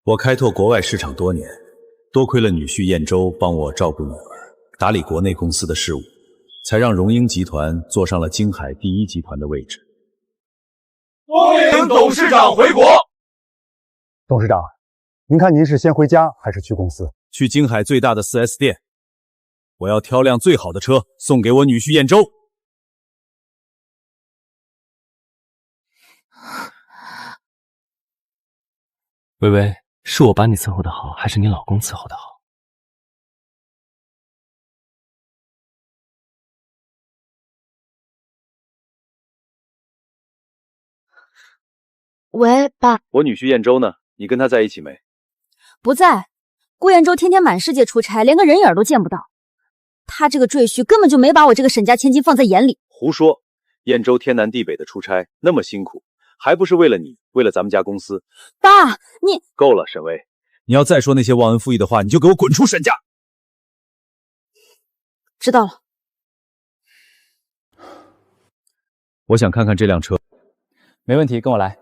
我开拓国外市场多年，多亏了女婿燕州帮我照顾女儿，打理国内公司的事务，才让荣英集团坐上了京海第一集团的位置。恭迎董事长回国。董事长，您看您是先回家还是去公司？去京海最大的 4S 店，我要挑辆最好的车送给我女婿燕州。微微，是我把你伺候的好，还是你老公伺候的好？喂，爸。我女婿燕州呢？你跟他在一起没？不在。顾燕州天天满世界出差，连个人影都见不到。他这个赘婿根本就没把我这个沈家千金放在眼里。胡说！燕州天南地北的出差那么辛苦，还不是为了你，为了咱们家公司？爸，你够了，沈巍！你要再说那些忘恩负义的话，你就给我滚出沈家！知道了。我想看看这辆车。没问题，跟我来。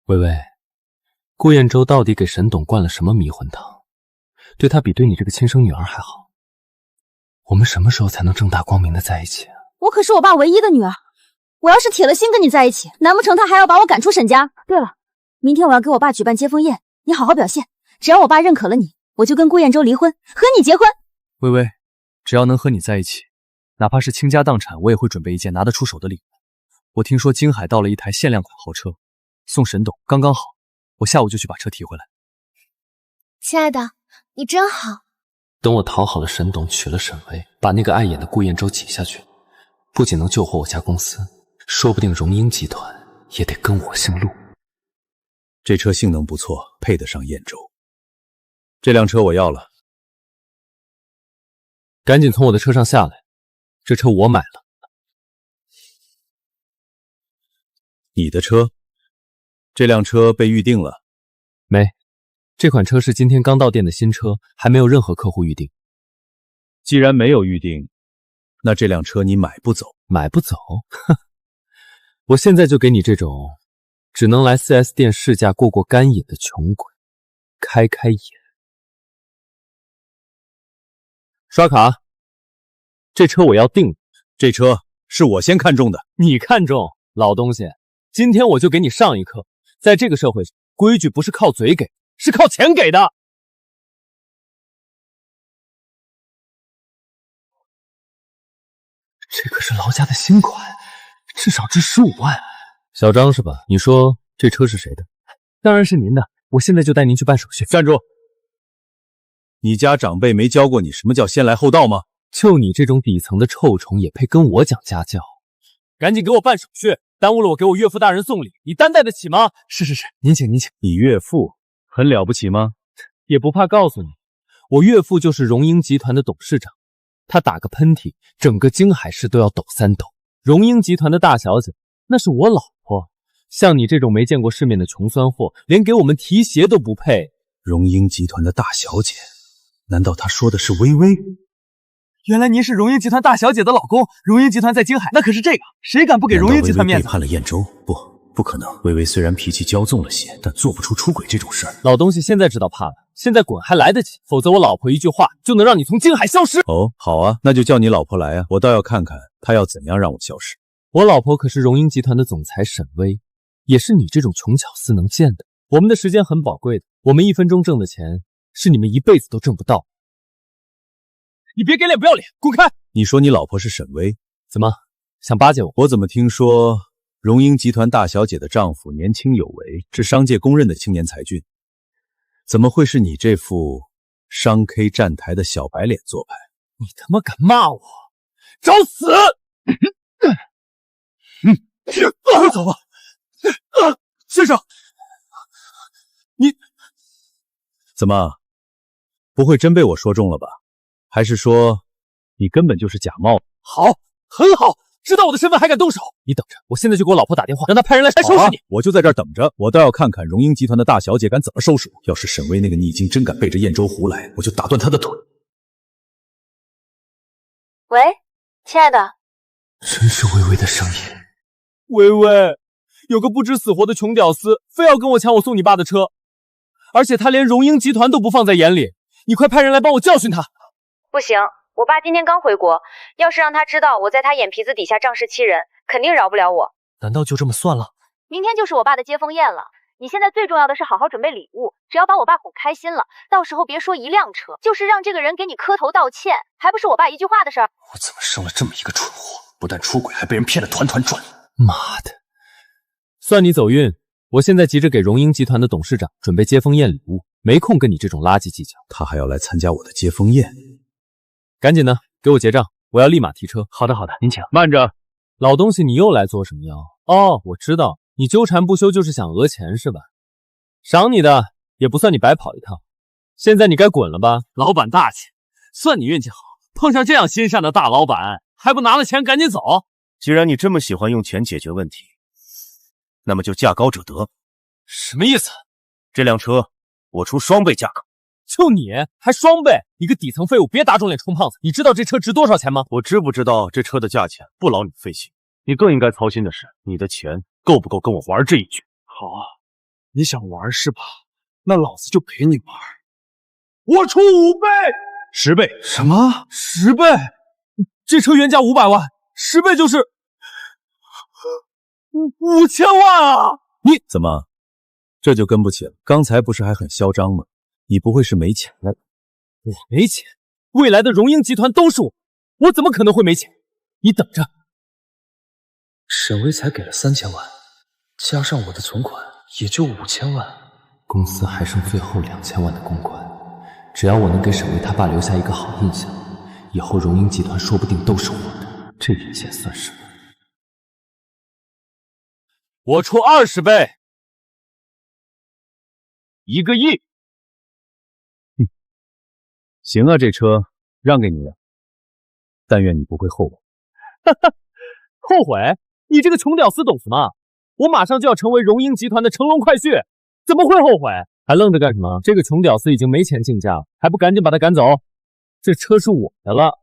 微微，顾燕州到底给沈董灌了什么迷魂汤？对他比对你这个亲生女儿还好。我们什么时候才能正大光明的在一起啊？我可是我爸唯一的女儿，我要是铁了心跟你在一起，难不成他还要把我赶出沈家？对了，明天我要给我爸举办接风宴，你好好表现，只要我爸认可了你，我就跟顾燕州离婚，和你结婚。微微，只要能和你在一起，哪怕是倾家荡产，我也会准备一件拿得出手的礼物。我听说京海到了一台限量款豪车，送沈董刚刚好，我下午就去把车提回来。亲爱的，你真好。等我讨好了沈董，娶了沈巍，把那个碍眼的顾燕州挤下去，不仅能救活我家公司，说不定荣英集团也得跟我姓陆。这车性能不错，配得上燕州。这辆车我要了。赶紧从我的车上下来，这车我买了。你的车？这辆车被预定了？没，这款车是今天刚到店的新车，还没有任何客户预定。既然没有预定，那这辆车你买不走。买不走？哼！我现在就给你这种只能来 4S 店试驾过过干瘾的穷鬼开开眼。刷卡。这车我要定。这车是我先看中的。你看中？老东西，今天我就给你上一课，在这个社会上，规矩不是靠嘴给，是靠钱给的。这可是劳家的新款，至少值15万。小张是吧？你说这车是谁的？当然是您的，我现在就带您去办手续。站住！你家长辈没教过你什么叫先来后到吗？就你这种底层的臭虫也配跟我讲家教？赶紧给我办手续，耽误了我给我岳父大人送礼，你担待得起吗？是，您请您请。你岳父很了不起吗？也不怕告诉你，我岳父就是荣英集团的董事长，他打个喷嚏，整个京海市都要抖3抖。荣英集团的大小姐，那是我老婆。像你这种没见过世面的穷酸货，连给我们提鞋都不配。荣英集团的大小姐，难道他说的是微微？原来您是荣英集团大小姐的老公。荣英集团在京海，那可是这个，谁敢不给荣英集团面子？背叛了燕州？不可能。微微虽然脾气骄纵了些，但做不出出轨这种事儿。老东西现在知道怕了，现在滚还来得及，否则我老婆一句话就能让你从京海消失。哦，好啊，那就叫你老婆来啊，我倒要看看她要怎样让我消失。我老婆可是荣英集团的总裁沈巍，也是你这种穷巧思能见的。我们的时间很宝贵的，我们1分钟挣的钱是你们一辈子都挣不到。你别给脸不要脸，滚开！你说你老婆是沈巍，怎么想巴结我？我怎么听说荣英集团大小姐的丈夫年轻有为，是商界公认的青年才俊，怎么会是你这副商 K 站台的小白脸做派？你他妈敢骂我，找死！走吧。先生，你怎么不会真被我说中了吧？还是说你根本就是假冒？好，很好，知道我的身份还敢动手？你等着，我现在就给我老婆打电话，让她派人来收拾你。我就在这儿等着，我倒要看看荣英集团的大小姐敢怎么收拾我。要是沈巍那个逆精真敢背着燕州胡来，我就打断他的腿。喂，亲爱的。真是微微的声音。微微，有个不知死活的穷屌丝，非要跟我抢我送你爸的车，而且他连荣英集团都不放在眼里。你快派人来帮我教训他！不行，我爸今天刚回国，要是让他知道我在他眼皮子底下仗势欺人，肯定饶不了我。难道就这么算了？明天就是我爸的接风宴了，你现在最重要的是好好准备礼物，只要把我爸哄开心了，到时候别说1辆车，就是让这个人给你磕头道歉，还不是我爸一句话的事儿。我怎么生了这么一个蠢货？不但出轨，还被人骗得团团转。妈的！算你走运，我现在急着给荣英集团的董事长准备接风宴礼物，没空跟你这种垃圾计较。他还要来参加我的接风宴，赶紧的，给我结账，我要立马提车。好的，好的，您请。慢着，老东西，你又来做什么妖？哦，我知道，你纠缠不休就是想讹钱是吧？赏你的，也不算你白跑一趟。现在你该滚了吧？老板大气，算你运气好，碰上这样心善的大老板，还不拿了钱赶紧走？既然你这么喜欢用钱解决问题，那么就价高者得。什么意思？这辆车我出双倍价格。就你还双倍？你个底层废物，别打肿脸充胖子！你知道这车值多少钱吗？我知不知道这车的价钱不劳你费心，你更应该操心的是你的钱够不够跟我玩这一局。好啊，你想玩是吧？那老子就陪你玩。我出5倍，10倍。什么？10倍？这车原价500万，10倍就是5000万啊！你怎么这就跟不起了？刚才不是还很嚣张吗？你不会是没钱了？我没钱？未来的荣英集团都是我怎么可能会没钱？你等着。沈巍才给了3000万，加上我的存款也就5000万，公司还剩最后2000万的公关。只要我能给沈巍他爸留下一个好印象，以后荣英集团说不定都是我的。这点钱算什么？我出20倍，1个亿。行啊，这车让给你了，但愿你不会后悔。哈哈，后悔？你这个穷屌丝懂什么？我马上就要成为荣英集团的乘龙快婿，怎么会后悔？还愣着干什么？这个穷屌丝已经没钱竞价了，还不赶紧把他赶走？这车是我的了。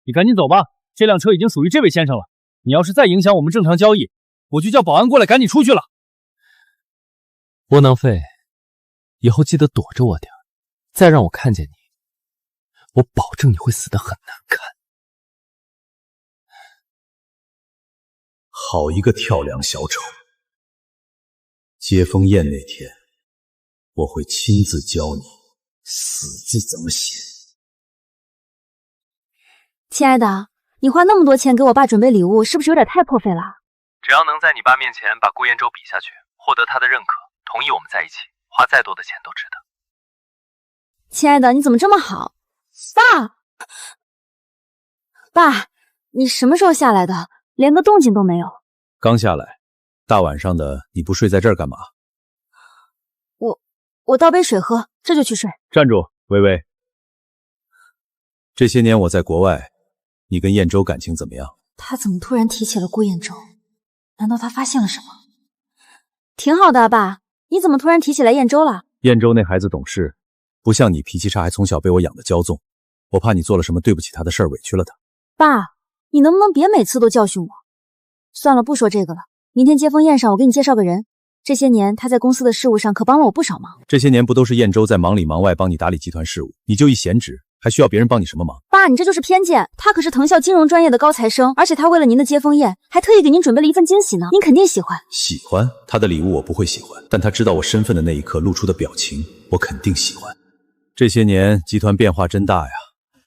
你赶紧走吧，这辆车已经属于这位先生了。你要是再影响我们正常交易，我就叫保安过来赶你出去了。窝囊废，以后记得躲着我点，再让我看见你，我保证你会死得很难看。好一个跳梁小丑！接风宴那天，我会亲自教你死字怎么写。亲爱的，你花那么多钱给我爸准备礼物，是不是有点太破费了？只要能在你爸面前把顾彦舟比下去，获得他的认可，同意我们在一起，花再多的钱都值得。亲爱的，你怎么这么好？爸，你什么时候下来的？连个动静都没有。刚下来，大晚上的你不睡在这儿干嘛？我倒杯水喝，这就去睡。站住，微微。这些年我在国外，你跟燕州感情怎么样？他怎么突然提起了顾彦舟？难道他发现了什么？挺好的啊，爸，你怎么突然提起来燕州了？燕州那孩子懂事，不像你脾气差，还从小被我养得骄纵。我怕你做了什么对不起他的事儿，委屈了他。爸，你能不能别每次都教训我？算了，不说这个了。明天接风宴上，我给你介绍个人。这些年他在公司的事务上可帮了我不少忙。这些年不都是燕州在忙里忙外帮你打理集团事务，你就一闲职，还需要别人帮你什么忙？爸，你这就是偏见。他可是藤校金融专业的高材生，而且他为了您的接风宴，还特意给您准备了一份惊喜呢，您肯定喜欢。喜欢？他的礼物我不会喜欢，但他知道我身份的那一刻露出的表情，我肯定喜欢。这些年集团变化真大呀。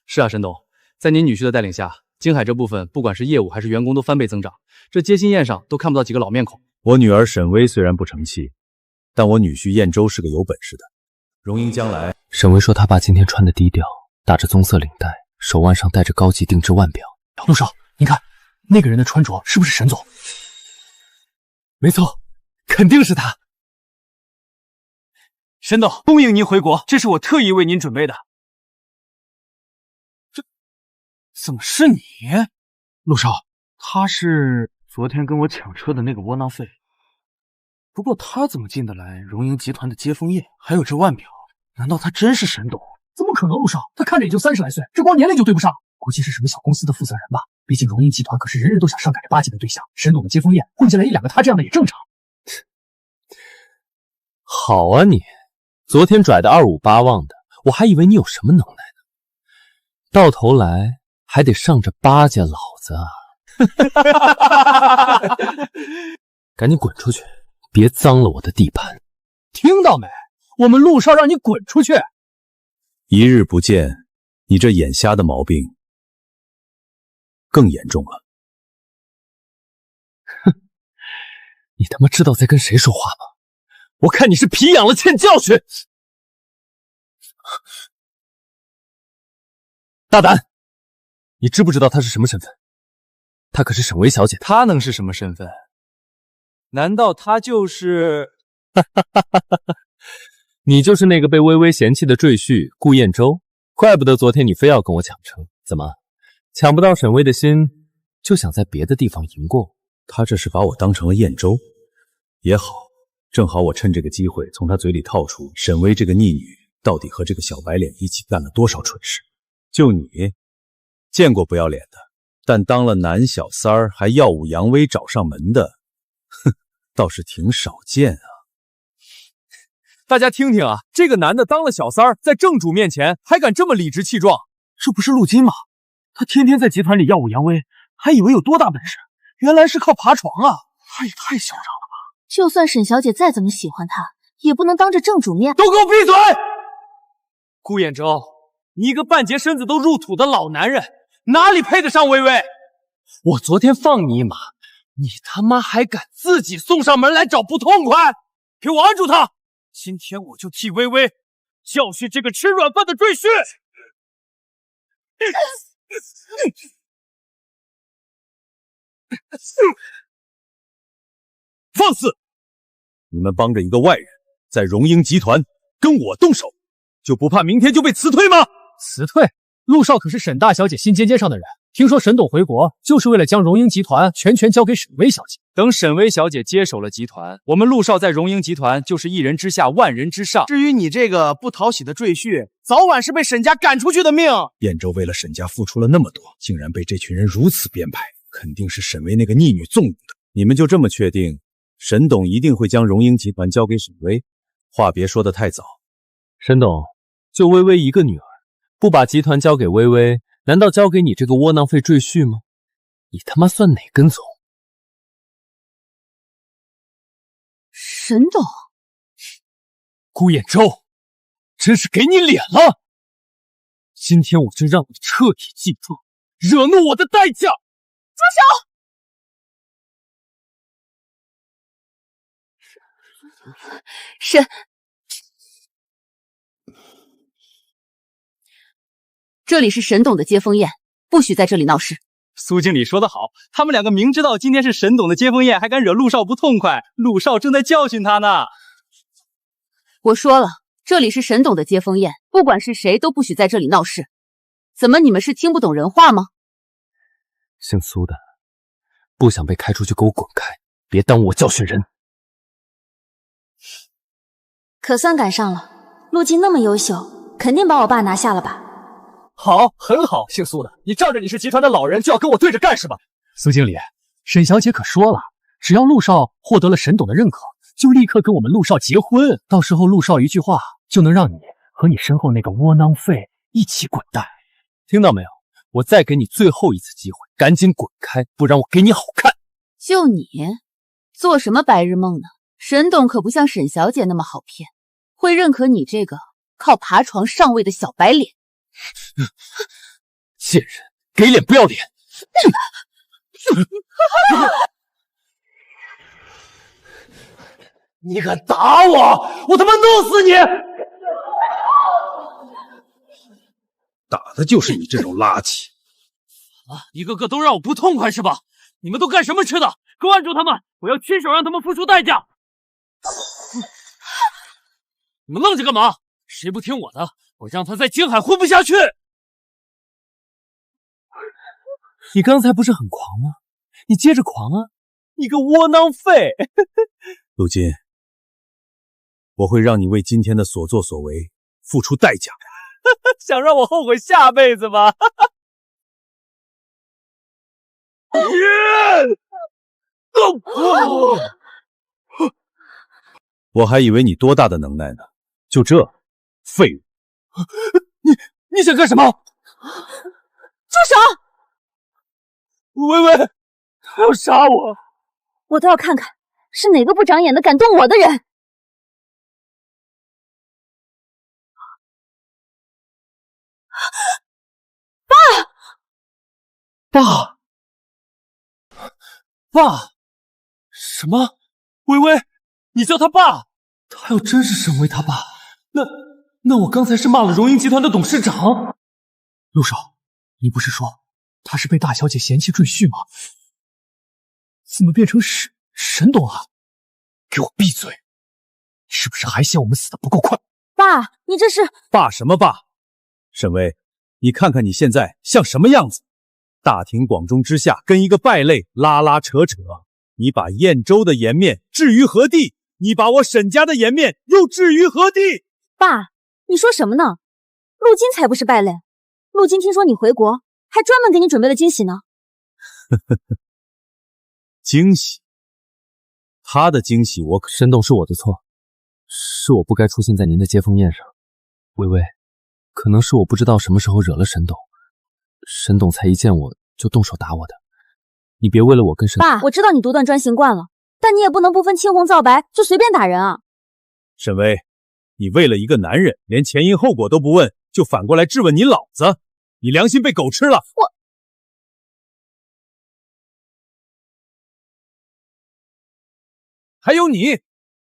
是啊，沈董，在您女婿的带领下，京海这部分不管是业务还是员工都翻倍增长，这接新宴上都看不到几个老面孔。我女儿沈薇虽然不成器，但我女婿燕州是个有本事的。荣英将来，沈薇说他爸今天穿的低调，打着棕色领带，手腕上戴着高级定制腕表。陆少，您看那个人的穿着是不是沈总？没错，肯定是他。沈董，恭迎您回国，这是我特意为您准备的。这怎么是你？陆少，他是昨天跟我抢车的那个窝囊废。不过他怎么进得来荣英集团的接风宴？还有这腕表，难道他真是沈董？怎么可能？陆少，他看着也就30来岁，这光年龄就对不上，估计是什么小公司的负责人吧。毕竟荣英集团可是人人都想上赶着巴结的对象，沈董的接风宴混进来1、2个他这样的也正常。好啊你，昨天拽的2五8望的，我还以为你有什么能耐呢，到头来还得上着巴结老子啊！赶紧滚出去，别脏了我的地盘！听到没？我们陆少让你滚出去！一日不见，你这眼瞎的毛病更严重了。哼，你他妈知道在跟谁说话吗？我看你是皮痒了欠教训。大胆！你知不知道她是什么身份？她可是沈薇小姐。她能是什么身份？难道她就是……你就是那个被微微嫌弃的赘婿顾彦舟，怪不得昨天你非要跟我抢车。怎么，抢不到沈薇的心，就想在别的地方赢过？他这是把我当成了彦舟，也好，正好我趁这个机会从他嘴里套出沈薇这个逆女到底和这个小白脸一起干了多少蠢事。就你见过不要脸的，但当了男小三儿还耀武扬威找上门的，哼，倒是挺少见啊。大家听听啊，这个男的当了小三儿，在正主面前还敢这么理直气壮，这不是陆金吗？他天天在集团里耀武扬威，还以为有多大本事，原来是靠爬床啊！他也太嚣张了吧！就算沈小姐再怎么喜欢他，也不能当着正主面。都给我闭嘴！顾彦舟，你一个半截身子都入土的老男人，哪里配得上薇薇？我昨天放你一马，你他妈还敢自己送上门来找不痛快？给我按住他！今天我就替薇薇教训这个吃软饭的赘婿！放肆！你们帮着一个外人在荣英集团跟我动手，就不怕明天就被辞退吗？辞退？陆少可是沈大小姐心尖尖上的人，听说沈董回国就是为了将荣英集团全权交给沈薇小姐。等沈薇小姐接手了集团，我们陆少在荣英集团就是一人之下万人之上。至于你这个不讨喜的赘婿，早晚是被沈家赶出去的命。彦舟为了沈家付出了那么多，竟然被这群人如此编排，肯定是沈薇那个逆女纵容的。你们就这么确定沈董一定会将荣英集团交给沈薇？话别说得太早。沈董，就薇薇一个女儿，不把集团交给薇薇，难道交给你这个窝囊废赘婿吗？你他妈算哪根葱？沈董，顾彦舟，真是给你脸了！今天我就让你彻底记住惹怒我的代价！住手！沈，这里是沈董的接风宴，不许在这里闹事。苏经理说得好，他们两个明知道今天是沈董的接风宴，还敢惹陆少不痛快，陆少正在教训他呢。我说了，这里是沈董的接风宴，不管是谁都不许在这里闹事。怎么，你们是听不懂人话吗？姓苏的，不想被开出去，给我滚开！别耽误我教训人。可算赶上了，陆金那么优秀，肯定把我爸拿下了吧？好，很好，姓苏的，你仗着你是集团的老人就要跟我对着干是吧？苏经理，沈小姐可说了，只要陆少获得了沈董的认可，就立刻跟我们陆少结婚，到时候陆少一句话就能让你和你身后那个窝囊废一起滚蛋。听到没有？我再给你最后一次机会，赶紧滚开，不然我给你好看。就你，做什么白日梦呢？沈董可不像沈小姐那么好骗，会认可你这个靠爬床上位的小白脸。贱人，给脸不要脸！你敢打我，我他妈弄死你！打的就是你这种垃圾！啊，一个个都让我不痛快是吧？你们都干什么吃的？给我按住他们！我要亲手让他们付出代价！你们愣着干嘛？谁不听我的，我让他在京海混不下去！你刚才不是很狂吗？你接着狂啊！你个窝囊废！陆金，我会让你为今天的所作所为付出代价。想让我后悔下辈子吗？我还以为你多大的能耐呢，就这废物！你想干什么？住手！微微，他要杀我！我倒要看看是哪个不长眼的敢动我的人。爸！爸！什么？微微，你叫他爸？他要真是沈巍他爸，那我刚才是骂了荣英集团的董事长。陆少，你不是说他是被大小姐嫌弃赘婿吗？怎么变成沈董了？给我闭嘴！是不是还嫌我们死得不够快？爸，你这是……爸什么爸？沈巍，你看看你现在像什么样子？大庭广众之下跟一个败类拉拉扯扯，你把燕州的颜面置于何地？你把我沈家的颜面又置于何地？爸，你说什么呢？陆金才不是败类，陆金听说你回国，还专门给你准备了惊喜呢。惊喜？他的惊喜我可……沈董，是我的错，是我不该出现在您的接风宴上。微微，可能是我不知道什么时候惹了沈董，沈董才一见我就动手打我的。你别为了我跟沈……爸，我知道你独断专行惯了，但你也不能不分青红皂白就随便打人啊。沈巍，你为了一个男人连前因后果都不问，就反过来质问你老子，你良心被狗吃了！还有你，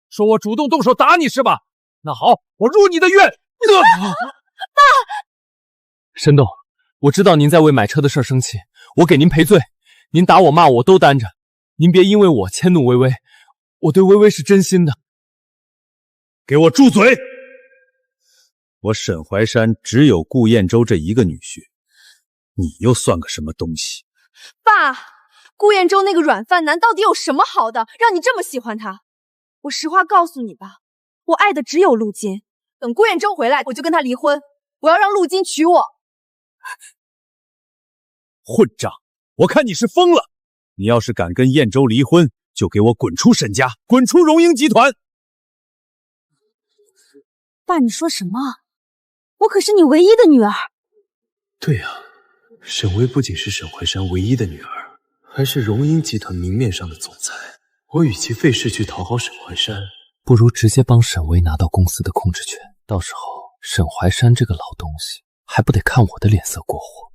说我主动动手打你是吧？那好，我入你的愿。爸，沈董，我知道您在为买车的事生气，我给您赔罪，您打我骂我都担着，您别因为我迁怒微微，我对微微是真心的。给我住嘴！我沈怀山只有顾燕州这一个女婿，你又算个什么东西？爸，顾燕州那个软饭男到底有什么好的，让你这么喜欢他？我实话告诉你吧，我爱的只有陆金。等顾燕州回来，我就跟他离婚，我要让陆金娶我。混账！我看你是疯了！你要是敢跟燕州离婚，就给我滚出沈家，滚出荣英集团！爸，你说什么？我可是你唯一的女儿。对呀，沈巍不仅是沈怀山唯一的女儿，还是荣英集团明面上的总裁。我与其费事去讨好沈怀山，不如直接帮沈巍拿到公司的控制权，到时候沈怀山这个老东西还不得看我的脸色过活。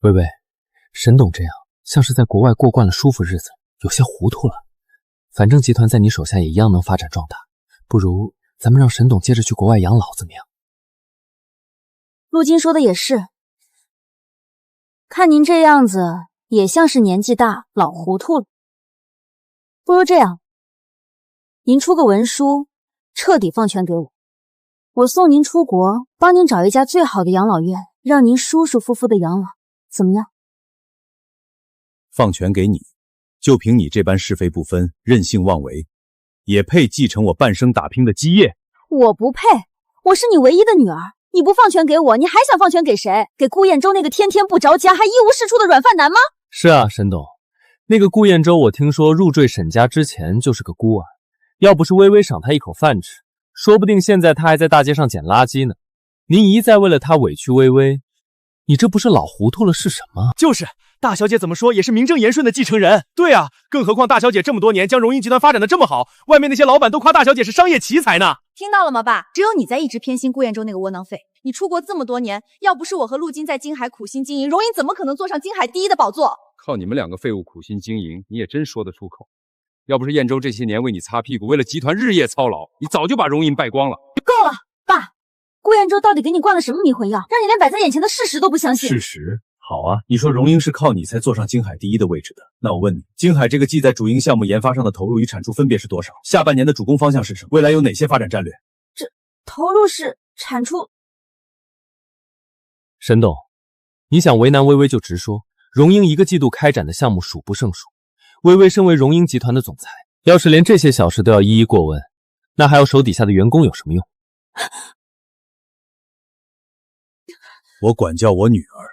微微，沈董这样像是在国外过惯了舒服日子，有些糊涂了。反正集团在你手下也一样能发展壮大，不如咱们让沈董接着去国外养老怎么样？陆金说的也是，看您这样子也像是年纪大老糊涂了。不如这样，您出个文书，彻底放权给我，我送您出国，帮您找一家最好的养老院，让您舒舒服服的养老，怎么样？放权给你，就凭你这般是非不分、任性妄为，也配继承我半生打拼的基业？我不配，我是你唯一的女儿，你不放权给我，你还想放权给谁？给顾燕州那个天天不着家还一无是处的软饭男吗？是啊，沈董，那个顾燕州我听说入赘沈家之前就是个孤儿，要不是微微赏他一口饭吃，说不定现在他还在大街上捡垃圾呢。您一再为了他委屈微微，你这不是老糊涂了是什么？就是大小姐怎么说也是名正言顺的继承人。对啊，更何况大小姐这么多年将荣英集团发展的这么好，外面那些老板都夸大小姐是商业奇才呢。听到了吗，爸？只有你在一直偏心顾燕州那个窝囊废。你出国这么多年，要不是我和陆金在金海苦心经营，荣英怎么可能坐上金海第一的宝座？靠你们两个废物苦心经营，你也真说得出口。要不是燕州这些年为你擦屁股，为了集团日夜操劳，你早就把荣英败光了。够了，爸！顾燕州到底给你灌了什么迷魂药，让你连摆在眼前的事实都不相信？事实？好啊，你说荣英是靠你才坐上金海第一的位置的，那我问你，金海这个季在主营项目研发上的投入与产出分别是多少？下半年的主攻方向是什么？未来有哪些发展战略？这投入是产出。沈董，你想为难微微就直说，荣英一个季度开展的项目数不胜数，微微身为荣英集团的总裁，要是连这些小事都要一一过问，那还要手底下的员工有什么用？我管教我女儿，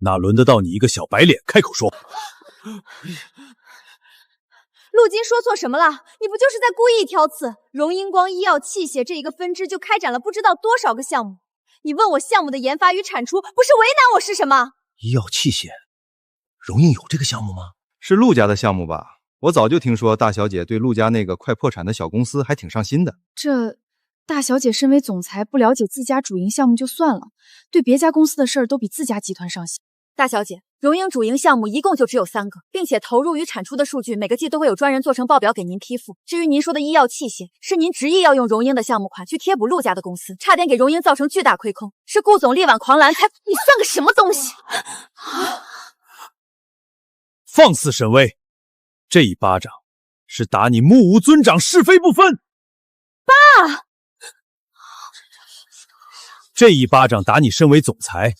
哪轮得到你一个小白脸开口说？陆金说错什么了？你不就是在故意挑刺？荣英光医药器械这一个分支就开展了不知道多少个项目，你问我项目的研发与产出，不是为难我是什么？医药器械，荣英有这个项目吗？是陆家的项目吧？我早就听说大小姐对陆家那个快破产的小公司还挺上心的。这大小姐身为总裁，不了解自家主营项目就算了，对别家公司的事儿都比自家集团上心。大小姐，荣英主营项目一共就只有3个，并且投入与产出的数据每个季都会有专人做成报表给您批复。至于您说的医药器械，是您执意要用荣英的项目款去贴补陆家的公司，差点给荣英造成巨大亏空，是顾总力挽狂澜才……你算个什么东西？放肆沈巍，这一巴掌是打你目无尊长，是非不分。爸，这一巴掌打你身为总裁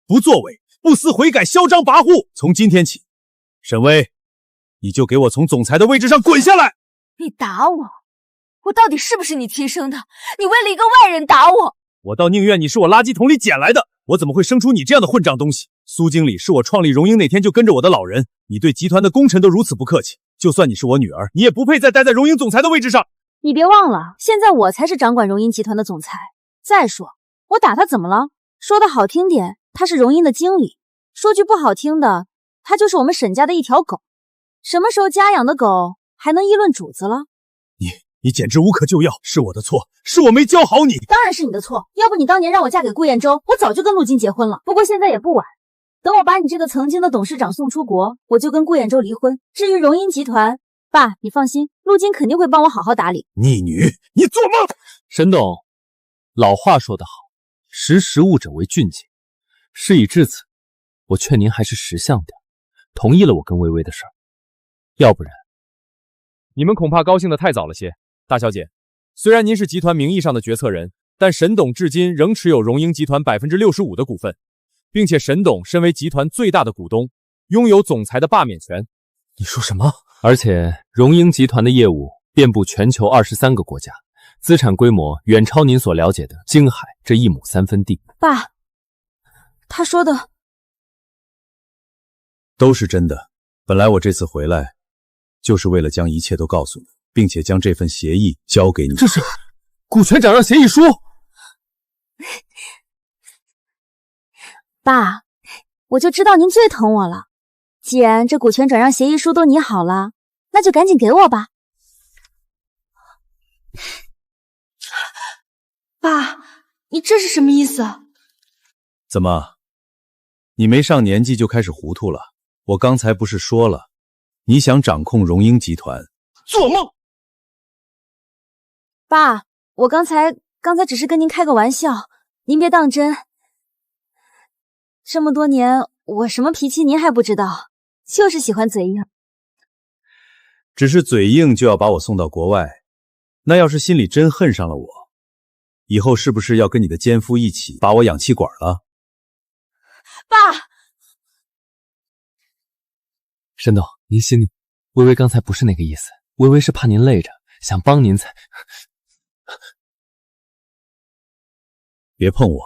不作为，不思悔改，嚣张跋扈。从今天起，沈巍，你就给我从总裁的位置上滚下来！你打我，我到底是不是你亲生的？你为了一个外人打我，我倒宁愿你是我垃圾桶里捡来的，我怎么会生出你这样的混账东西？苏经理是我创立荣英那天就跟着我的老人，你对集团的功臣都如此不客气，就算你是我女儿，你也不配再待在荣英总裁的位置上。你别忘了，现在我才是掌管荣英集团的总裁。再说，我打他怎么了？说的好听点，他是荣英的经理；说句不好听的，他就是我们沈家的一条狗。什么时候家养的狗还能议论主子了？你简直无可救药，是我的错，是我没教好你。当然是你的错，要不你当年让我嫁给顾彦洲，我早就跟陆金结婚了。不过现在也不晚，等我把你这个曾经的董事长送出国，我就跟顾彦洲离婚。至于荣英集团，爸，你放心，陆金肯定会帮我好好打理。逆女，你做梦！沈董，老话说得好，识时务者为俊杰。事已至此，我劝您还是识相点，同意了我跟薇薇的事儿，要不然……你们恐怕高兴得太早了些。大小姐，虽然您是集团名义上的决策人，但沈董至今仍持有荣英集团65%的股份，并且沈董身为集团最大的股东，拥有总裁的罢免权。你说什么？而且荣英集团的业务遍布全球23个国家，资产规模远超您所了解的京海这1亩3分地。爸，他说的都是真的。本来我这次回来就是为了将一切都告诉你，并且将这份协议交给你。这是股权转让协议书。爸，我就知道您最疼我了。既然这股权转让协议书都拟好了，那就赶紧给我吧。爸，你这是什么意思？怎么，你没上年纪就开始糊涂了？我刚才不是说了，你想掌控荣英集团？做梦！爸，我刚才只是跟您开个玩笑，您别当真。这么多年，我什么脾气您还不知道，就是喜欢嘴硬。只是嘴硬就要把我送到国外，那要是心里真恨上了我，以后是不是要跟你的奸夫一起把我养气管了？爸，沈董，您心里，薇薇刚才不是那个意思，薇薇是怕您累着，想帮您才……别碰我，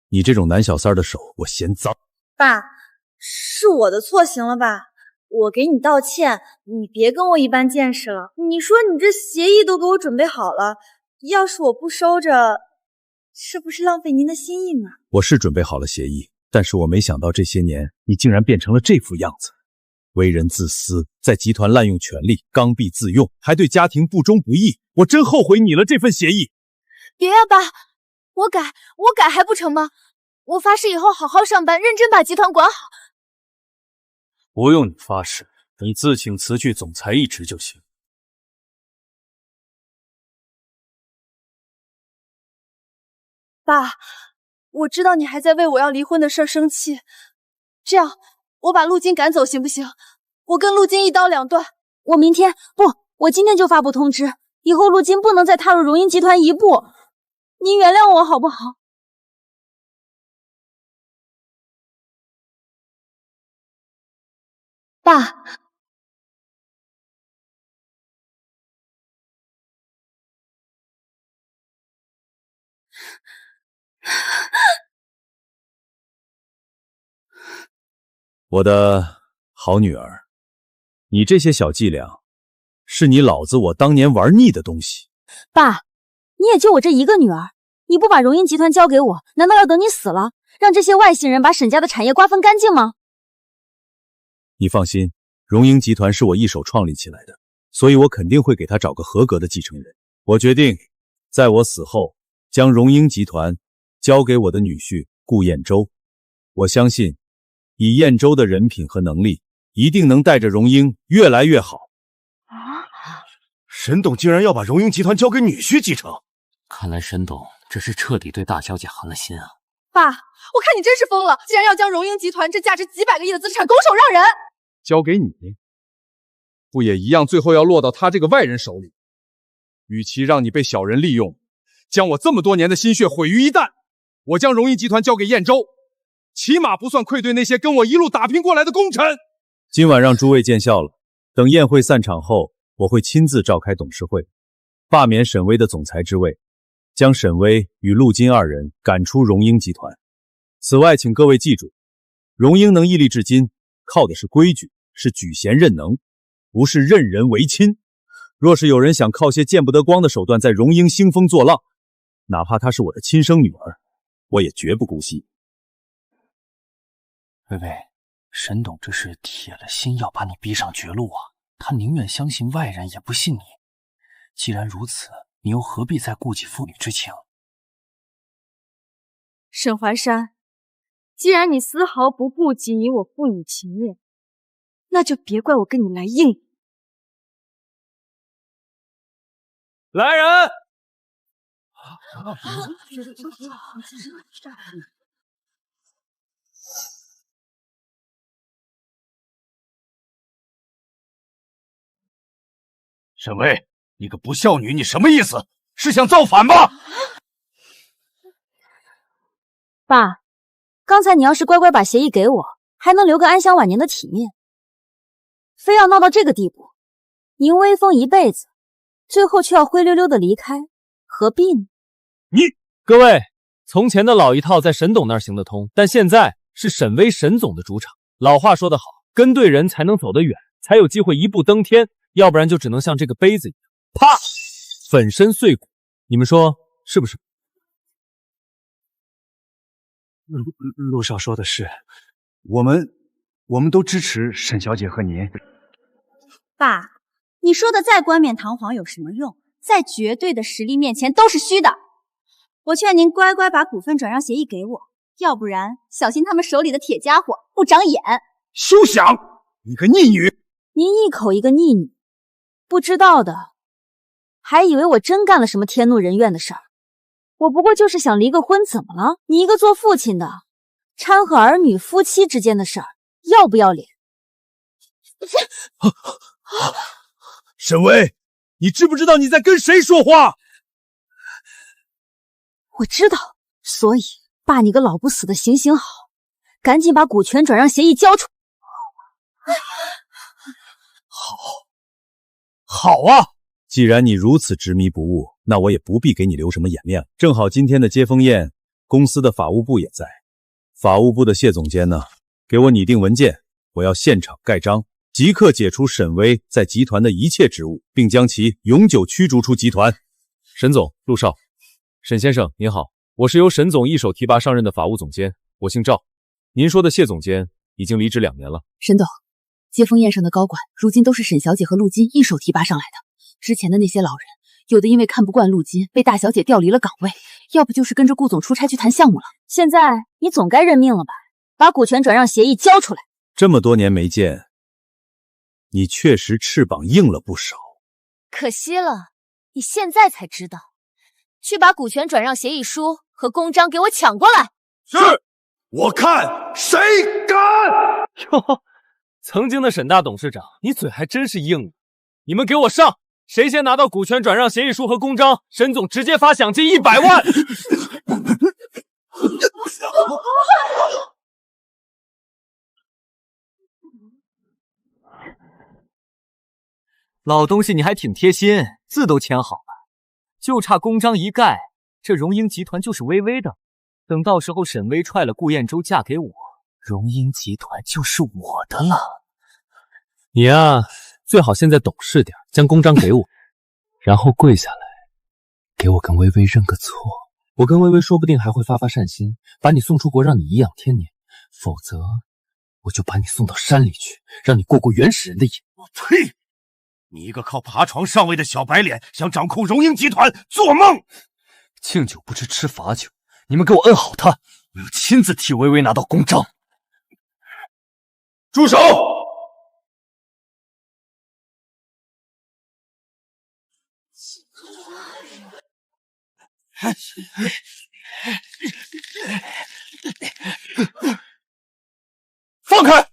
你这种男小三的手我嫌脏。爸，是我的错，行了吧？我给你道歉，你别跟我一般见识了。你说你这协议都给我准备好了，要是我不收着，是不是浪费您的心意呢？我是准备好了协议，但是我没想到这些年你竟然变成了这副样子，为人自私，在集团滥用权力，刚愎自用，还对家庭不忠不义。我真后悔拟了这份协议。别呀，爸，我改还不成吗？我发誓以后好好上班，认真把集团管好。不用你发誓，你自请辞去总裁一职就行。爸，我知道你还在为我要离婚的事儿生气，这样我把陆金赶走行不行？我跟陆金一刀两断。我明天不，我今天就发布通知，以后陆金不能再踏入荣英集团一步。您原谅我好不好？爸，我的好女儿，你这些小伎俩是你老子我当年玩腻的东西。爸，你也就我这一个女儿，你不把荣英集团交给我，难道要等你死了，让这些外星人把沈家的产业瓜分干净吗？你放心，荣英集团是我一手创立起来的，所以我肯定会给他找个合格的继承人。我决定，在我死后，将荣英集团交给我的女婿顾彦洲。我相信，以彦洲的人品和能力，一定能带着荣英越来越好。沈董竟然要把荣英集团交给女婿继承，看来沈董这是彻底对大小姐寒了心啊！爸，我看你真是疯了，竟然要将荣英集团这价值几百个亿的资产拱手让人。交给你，不也一样，最后要落到他这个外人手里？与其让你被小人利用，将我这么多年的心血毁于一旦，我将荣英集团交给彦洲，起码不算愧对那些跟我一路打拼过来的功臣。今晚让诸位见笑了，等宴会散场后，我会亲自召开董事会，罢免沈巍的总裁之位，将沈巍与陆金二人赶出荣英集团。此外，请各位记住，荣英能屹立至今，靠的是规矩，是举贤任能，不是任人唯亲。若是有人想靠些见不得光的手段在荣英兴风作浪，哪怕她是我的亲生女儿，我也绝不姑息。薇薇，沈董这是铁了心要把你逼上绝路啊！他宁愿相信外人，也不信你。既然如此，你又何必再顾及父女之情？沈怀山，既然你丝毫不顾及你我父女情面，那就别怪我跟你来硬。来人！沈巍，你个不孝女，你什么意思？是想造反吗？爸，刚才你要是乖乖把协议给我，还能留个安享晚年的体面，非要闹到这个地步，您威风一辈子，最后却要灰溜溜的离开，何必呢？各位，从前的老一套在沈董那儿行得通，但现在是沈巍沈总的主场。老话说得好，跟对人才能走得远，才有机会一步登天，要不然就只能像这个杯子一样，啪，粉身碎骨。你们说是不是？陆少说的是，我们都支持沈小姐和您。爸，你说的再冠冕堂皇有什么用？在绝对的实力面前都是虚的。我劝您乖乖把股份转让协议给我，要不然小心他们手里的铁家伙不长眼。休想！你个逆女！您一口一个逆女，不知道的还以为我真干了什么天怒人怨的事儿。我不过就是想离个婚，怎么了？你一个做父亲的，掺和儿女夫妻之间的事儿，要不要脸？沈巍，你知不知道你在跟谁说话？我知道，所以爸，你个老不死的，行行好，赶紧把股权转让协议交出。好啊！既然你如此执迷不悟，那我也不必给你留什么颜面了。正好今天的接风宴，公司的法务部也在。法务部的谢总监呢，给我拟定文件，我要现场盖章，即刻解除沈巍在集团的一切职务，并将其永久驱逐出集团。沈总、陆少、沈先生您好，我是由沈总一手提拔上任的法务总监，我姓赵。您说的谢总监已经离职2年了。沈董，接风宴上的高管如今都是沈小姐和陆金一手提拔上来的。之前的那些老人，有的因为看不惯陆金，被大小姐调离了岗位，要不就是跟着顾总出差去谈项目了。现在你总该认命了吧？把股权转让协议交出来。这么多年没见，你确实翅膀硬了不少。可惜了，你现在才知道。去把股权转让协议书和公章给我抢过来。是，我看谁敢！哟，曾经的沈大董事长，你嘴还真是硬。你们给我上！谁先拿到股权转让协议书和公章，沈总直接发奖金100万。老东西，你还挺贴心，字都签好了，就差公章一盖，这荣英集团就是微微的。等到时候沈巍踹了顾彦洲嫁给我，荣英集团就是我的了。你呀，最好现在懂事点，将公章给我，然后跪下来，给我跟微微认个错。我跟微微说不定还会发善心，把你送出国，让你颐养天年。否则，我就把你送到山里去，让你过原始人的瘾。我呸！你一个靠爬床上位的小白脸，想掌控荣英集团，做梦！敬酒不吃吃罚酒，你们给我摁好他，我要亲自替微微拿到公章。住手！放开！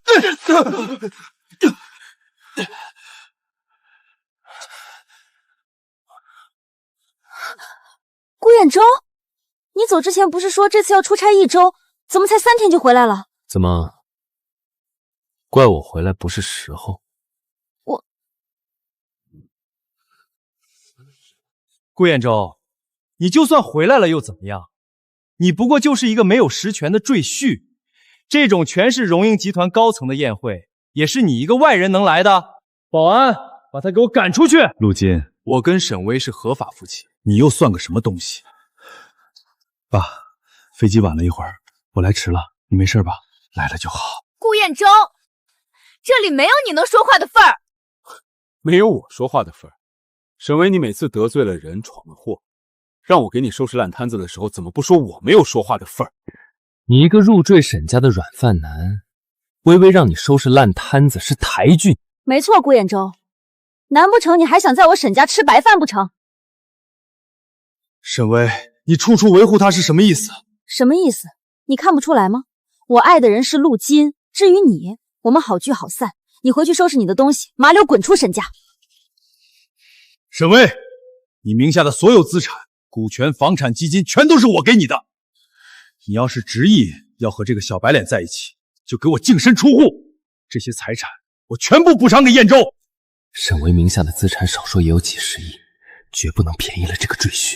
顾彦舟，你走之前不是说这次要出差1周，怎么才3天就回来了？怎么，怪我回来不是时候？顾彦舟，你就算回来了又怎么样？你不过就是一个没有实权的赘婿。这种全是荣英集团高层的宴会，也是你一个外人能来的？保安，把他给我赶出去！陆金，我跟沈巍是合法夫妻，你又算个什么东西？爸，飞机晚了一会儿，我来迟了，你没事吧？来了就好。顾彦舟，这里没有你能说话的份儿。没有我说话的份儿。沈巍，你每次得罪了人，闯了祸，让我给你收拾烂摊子的时候，怎么不说我没有说话的份儿？你一个入赘沈家的软饭男，微微让你收拾烂摊子是抬举。没错，顾彦舟，难不成你还想在我沈家吃白饭不成？沈巍，你处处维护他是什么意思？什么意思？你看不出来吗？我爱的人是陆金，至于你，我们好聚好散。你回去收拾你的东西，麻溜滚出沈家。沈巍，你名下的所有资产、股权、房产、基金全都是我给你的。你要是执意要和这个小白脸在一起，就给我净身出户，这些财产我全部补偿给彦舟。沈巍名下的资产少说也有几十亿，绝不能便宜了这个赘婿。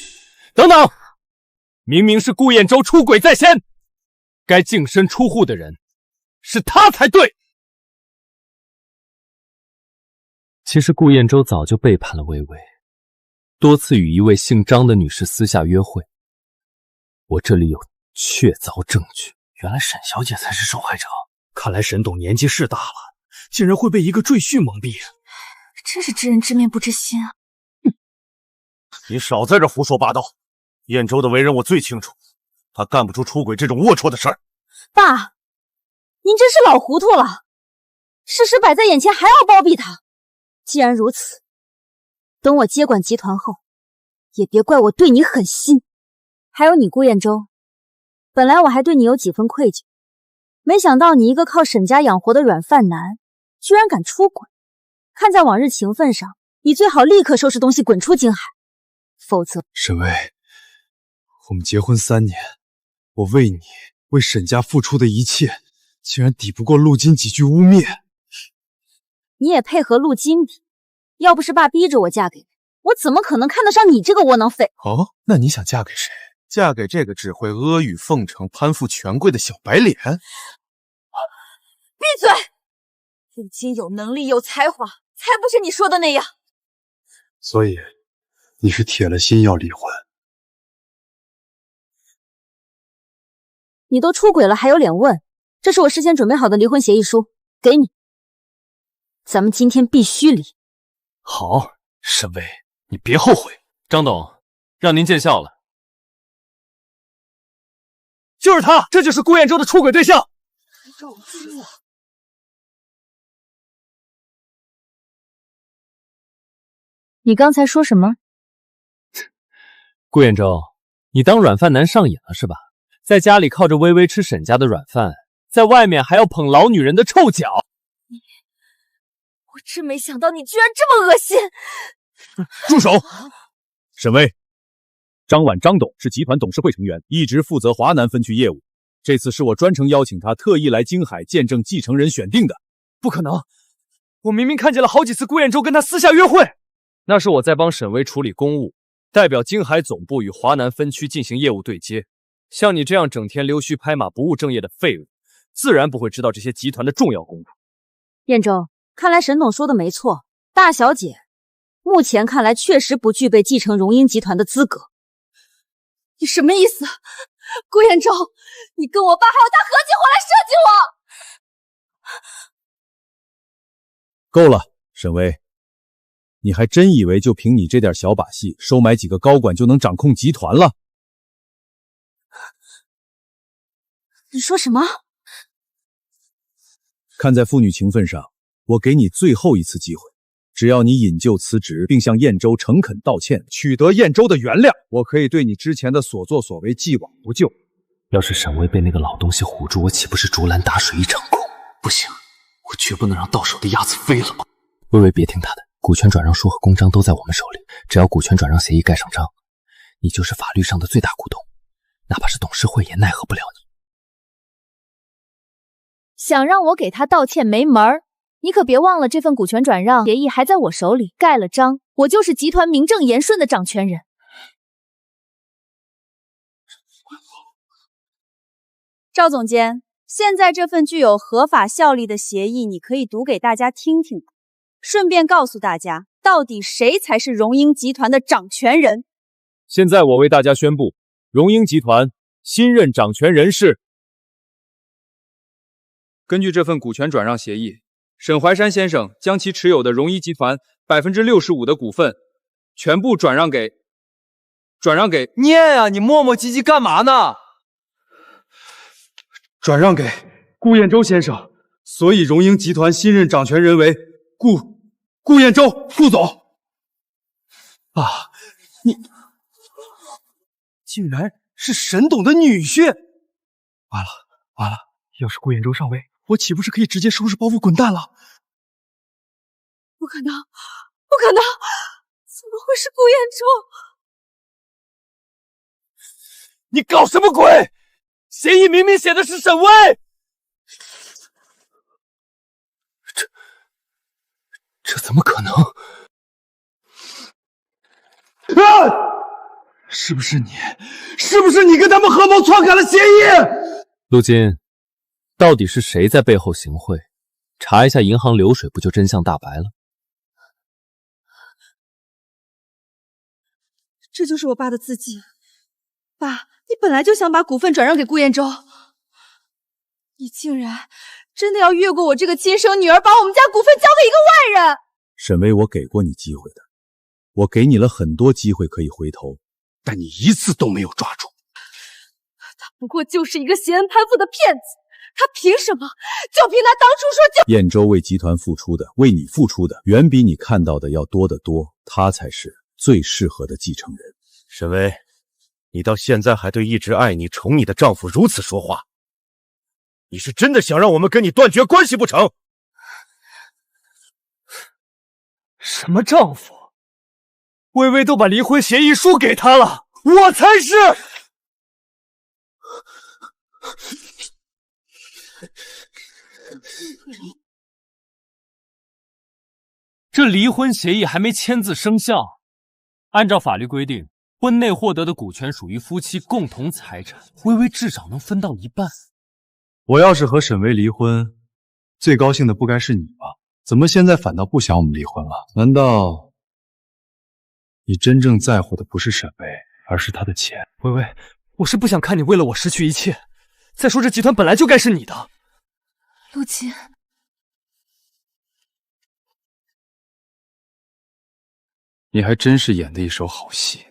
等等，明明是顾彦舟出轨在先，该净身出户的人是他才对。其实顾彦舟早就背叛了微微，多次与一位姓张的女士私下约会，我这里有确凿证据。原来沈小姐才是受害者，看来沈董年纪是大了，竟然会被一个赘婿蒙蔽，真是知人知面不知心啊！你少在这胡说八道，彦舟的为人我最清楚，他干不出出轨这种龌龊的事儿。爸，您真是老糊涂了，事实摆在眼前还要包庇他。既然如此，等我接管集团后，也别怪我对你狠心。还有你顾彦舟，本来我还对你有几分愧疚，没想到你一个靠沈家养活的软饭男，居然敢出轨。看在往日情分上，你最好立刻收拾东西滚出京海，否则……沈巍，我们结婚3年，我为你为沈家付出的一切，竟然抵不过陆金几句污蔑。你也配合陆金比？要不是爸逼着我嫁给你，我怎么可能看得上你这个窝囊废？哦，那你想嫁给谁？嫁给这个只会阿谀奉承、攀附权贵的小白脸？闭嘴！陆金有能力有才华，才不是你说的那样。所以你是铁了心要离婚？你都出轨了还有脸问？这是我事先准备好的离婚协议书，给你。咱们今天必须离。好，沈巍，你别后悔。张董，让您见笑了。就是他，这就是顾彦舟的出轨对象。你刚才说什么？顾彦舟，你当软饭男上瘾了是吧？在家里靠着微微吃沈家的软饭，在外面还要捧老女人的臭脚。我真没想到你居然这么恶心！住手！沈巍，张婉张董是集团董事会成员，一直负责华南分区业务。这次是我专程邀请他特意来京海见证继承人选定的。不可能！我明明看见了好几次顾彦舟跟他私下约会。那是我在帮沈巍处理公务，代表京海总部与华南分区进行业务对接。像你这样整天溜须拍马、不务正业的废物，自然不会知道这些集团的重要功夫。彦舟，看来沈董说的没错，大小姐目前看来确实不具备继承荣英集团的资格。你什么意思？顾彦州，你跟我爸还有他合计伙来设计我！够了，沈巍，你还真以为就凭你这点小把戏，收买几个高管就能掌控集团了？你说什么？看在父女情分上，我给你最后一次机会，只要你引咎辞职，并向燕州诚恳道歉，取得燕州的原谅，我可以对你之前的所作所为既往不咎。要是沈巍被那个老东西唬住，我岂不是竹篮打水一场空？不行，我绝不能让到手的鸭子飞了。微微别听他的，股权转让书和公章都在我们手里，只要股权转让协议盖上章，你就是法律上的最大股东，哪怕是董事会也奈何不了你。想让我给他道歉没门儿！你可别忘了，这份股权转让协议还在我手里，盖了章，我就是集团名正言顺的掌权人。赵总监，现在这份具有合法效力的协议，你可以读给大家听听，顺便告诉大家，到底谁才是荣英集团的掌权人。现在我为大家宣布，荣英集团新任掌权人是。根据这份股权转让协议，沈怀山先生将其持有的荣一集团65%的股份全部转让给念啊，你磨磨唧唧干嘛呢？转让给顾彦州先生，所以荣英集团新任掌权人为顾彦州副总。爸，你竟然是沈董的女婿！完了，要是顾彦州上位，我岂不是可以直接收拾包袱滚蛋了？不可能，不可能！怎么会是顾彦州？你搞什么鬼？协议明明写的是沈巍。这怎么可能？是不是你？是不是你跟他们合谋篡改了协议？陆金，到底是谁在背后行贿？查一下银行流水，不就真相大白了？这就是我爸的字迹。爸，你本来就想把股份转让给顾彦州，你竟然真的要越过我这个亲生女儿，把我们家股份交给一个外人！沈巍，我给过你机会的，我给你了很多机会可以回头，但你一次都没有抓住。他不过就是一个携恩攀附的骗子，他凭什么？就凭他当初说就……燕州为集团付出的，为你付出的，远比你看到的要多得多，他才是最适合的继承人。沈巍，你到现在还对一直爱你、宠你的丈夫如此说话，你是真的想让我们跟你断绝关系不成？什么丈夫？微微都把离婚协议书给他了，我才是。这离婚协议还没签字生效，按照法律规定，婚内获得的股权属于夫妻共同财产，微微至少能分到一半。我要是和沈巍离婚，最高兴的不该是你吧？怎么现在反倒不想我们离婚了？难道你真正在乎的不是沈巍，而是他的钱？微微，我是不想看你为了我失去一切。再说这集团本来就该是你的。陆琪，你还真是演的一手好戏。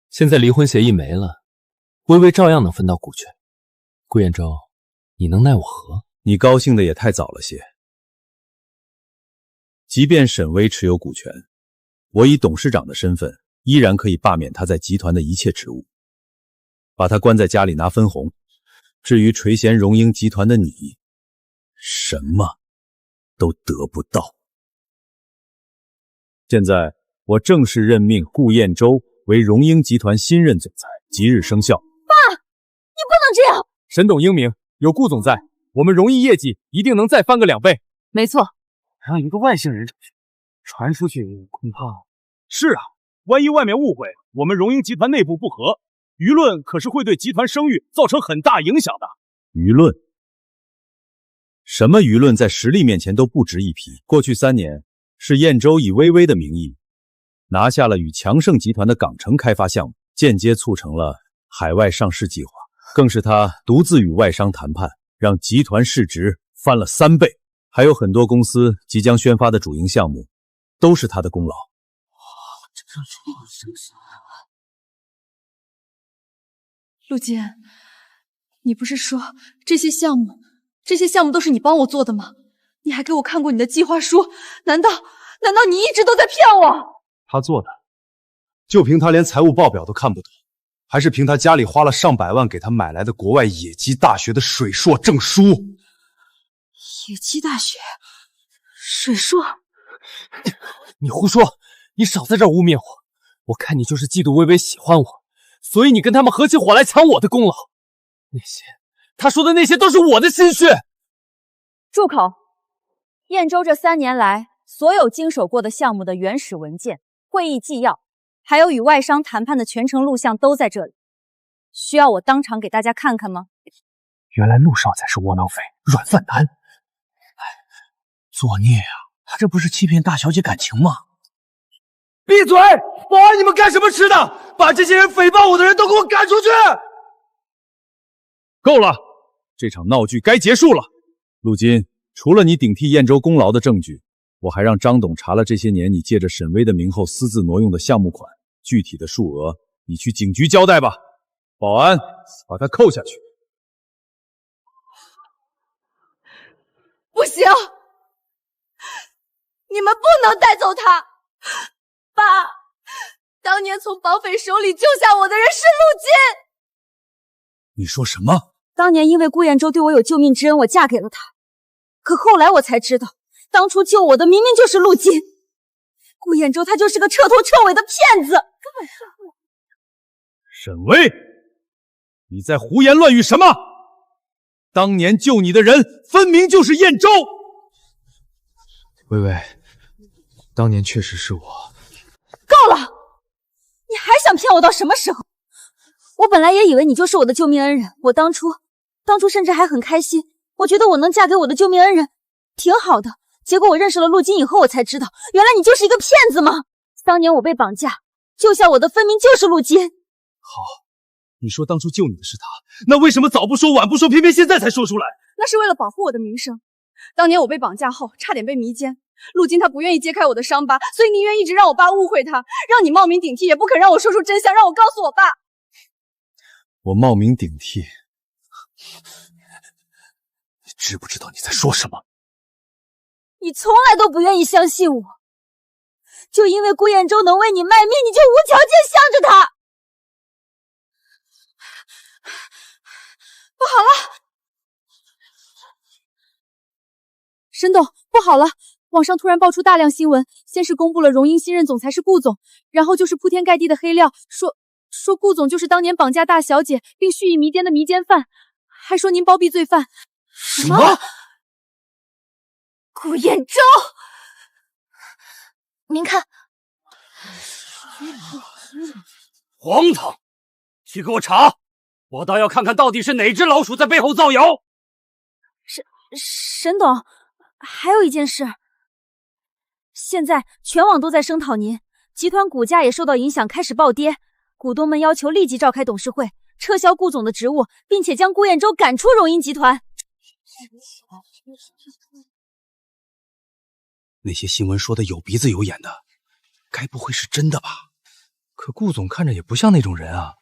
现在离婚协议没了，微微照样能分到股权。顾彦州，你能奈我何？你高兴的也太早了些。即便沈巍持有股权，我以董事长的身份，依然可以罢免他在集团的一切职务，把他关在家里拿分红。至于垂涎荣英集团的你，什么都得不到。现在我正式任命顾彦州为荣英集团新任总裁，即日生效。爸，你不能这样！沈董英明，有顾总在，我们荣毅业绩一定能再翻个2倍。没错，让一个外姓人传出去，恐怕……是啊，万一外面误会我们荣英集团内部不和，舆论可是会对集团声誉造成很大影响的。舆论？什么舆论在实力面前都不值一提。过去3年，是燕州以微微的名义拿下了与强盛集团的港城开发项目，间接促成了海外上市计划，更是他独自与外商谈判，让集团市值翻了3倍。还有很多公司即将宣发的主营项目，都是他的功劳。陆金，你不是说这些项目都是你帮我做的吗？你还给我看过你的计划书，难道你一直都在骗我？他做的，就凭他连财务报表都看不懂，还是凭他家里花了上百万给他买来的国外野鸡大学的水硕证书？野鸡大学，水硕，你胡说！你少在这儿污蔑我！我看你就是嫉妒微微喜欢我，所以你跟他们合起伙来抢我的功劳。他说的那些都是我的心血。住口！燕州这3年来所有经手过的项目的原始文件、会议纪要，还有与外商谈判的全程录像都在这里，需要我当场给大家看看吗？原来陆少才是窝囊废、软饭男。作孽啊！他这不是欺骗大小姐感情吗？闭嘴！保安，你们干什么吃的？把这些人诽谤我的人都给我赶出去！够了，这场闹剧该结束了。陆金，除了你顶替燕州功劳的证据，我还让张董查了这些年你借着沈巍的名后私自挪用的项目款，具体的数额你去警局交代吧。保安，把他扣下去。不行，你们不能带走他。爸，当年从绑匪手里救下我的人是陆金。你说什么？当年因为顾燕州对我有救命之恩，我嫁给了他。可后来我才知道，当初救我的明明就是陆金。顾燕州他就是个彻头彻尾的骗子，根本是沈巍，你在胡言乱语什么？当年救你的人分明就是燕州。微微，当年确实是我。够了！你还想骗我到什么时候？我本来也以为你就是我的救命恩人，我当初甚至还很开心，我觉得我能嫁给我的救命恩人，挺好的。结果我认识了陆金以后，我才知道，原来你就是一个骗子吗？当年我被绑架，救下我的分明就是陆金。好，你说当初救你的是他，那为什么早不说晚不说，偏偏现在才说出来？那是为了保护我的名声。当年我被绑架后，差点被迷奸。陆金他不愿意揭开我的伤疤，所以宁愿一直让我爸误会他，让你冒名顶替，也不肯让我说出真相，让我告诉我爸。我冒名顶替？你知不知道你在说什么？你从来都不愿意相信我，就因为顾燕州能为你卖命，你就无条件向着他。不好了，沈董，不好了！网上突然爆出大量新闻，先是公布了荣英新任总裁是顾总，然后就是铺天盖地的黑料，说顾总就是当年绑架大小姐并蓄意迷奸的迷奸犯，还说您包庇罪犯。什么？顾燕州，您看，荒唐！去给我查，我倒要看看到底是哪只老鼠在背后造谣。沈董，还有一件事，现在全网都在声讨您，集团股价也受到影响，开始暴跌。股东们要求立即召开董事会，撤销顾总的职务，并且将顾燕州赶出荣英集团。那些新闻说的有鼻子有眼的，该不会是真的吧？可顾总看着也不像那种人啊，